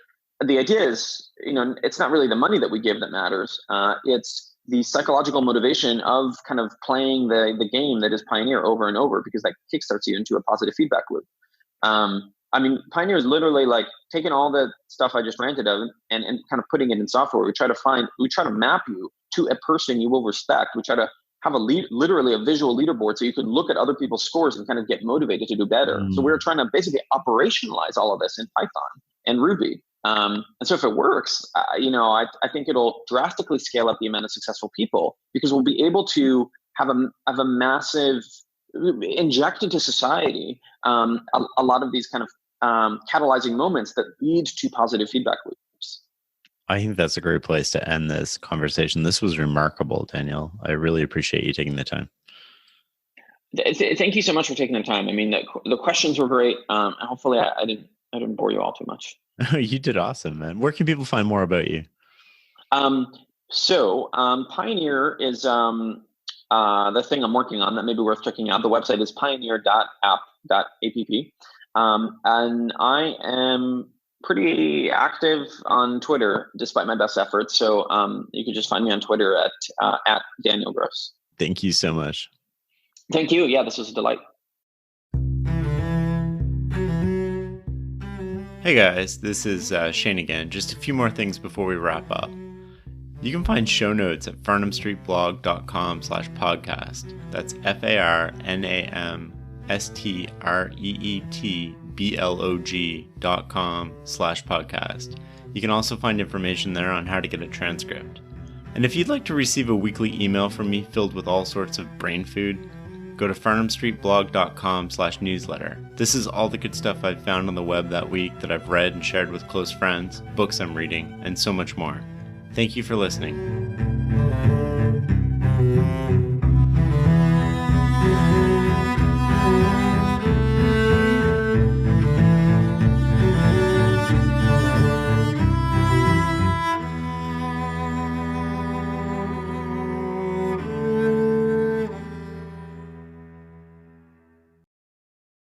the idea is, it's not really the money that we give that matters. It's the psychological motivation of kind of playing the game that is Pioneer over and over, because that kickstarts you into a positive feedback loop. I mean, Pioneer is literally like taking all the stuff I just ranted of and kind of putting it in software. We try to map you to a person you will respect. We try to have literally a visual leaderboard so you can look at other people's scores and kind of get motivated to do better. So we're trying to basically operationalize all of this in Python and Ruby. And so if it works, I think it'll drastically scale up the amount of successful people, because we'll be able to have a massive inject into society a lot of these kind of catalyzing moments that lead to positive feedback loops. I think that's a great place to end this conversation. This was remarkable, Daniel. I really appreciate you taking the time. Thank you so much for taking the time. I mean, the questions were great. Hopefully I didn't bore you all too much. You did awesome, man. Where can people find more about you? Pioneer is the thing I'm working on that may be worth checking out. The website is pioneer.app.app. And I am pretty active on Twitter, despite my best efforts. So you can just find me on Twitter at Daniel Gross. Thank you so much. Thank you. Yeah, this was a delight. Hey guys, this is Shane again. Just a few more things before we wrap up. You can find show notes at farnamstreetblog.com/podcast. That's FARNAMSTREETBLOG.com/podcast. You can also find information there on how to get a transcript. And if you'd like to receive a weekly email from me filled with all sorts of brain food, go to farnamstreetblog.com/newsletter. This is all the good stuff I've found on the web that week that I've read and shared with close friends, books I'm reading, and so much more. Thank you for listening.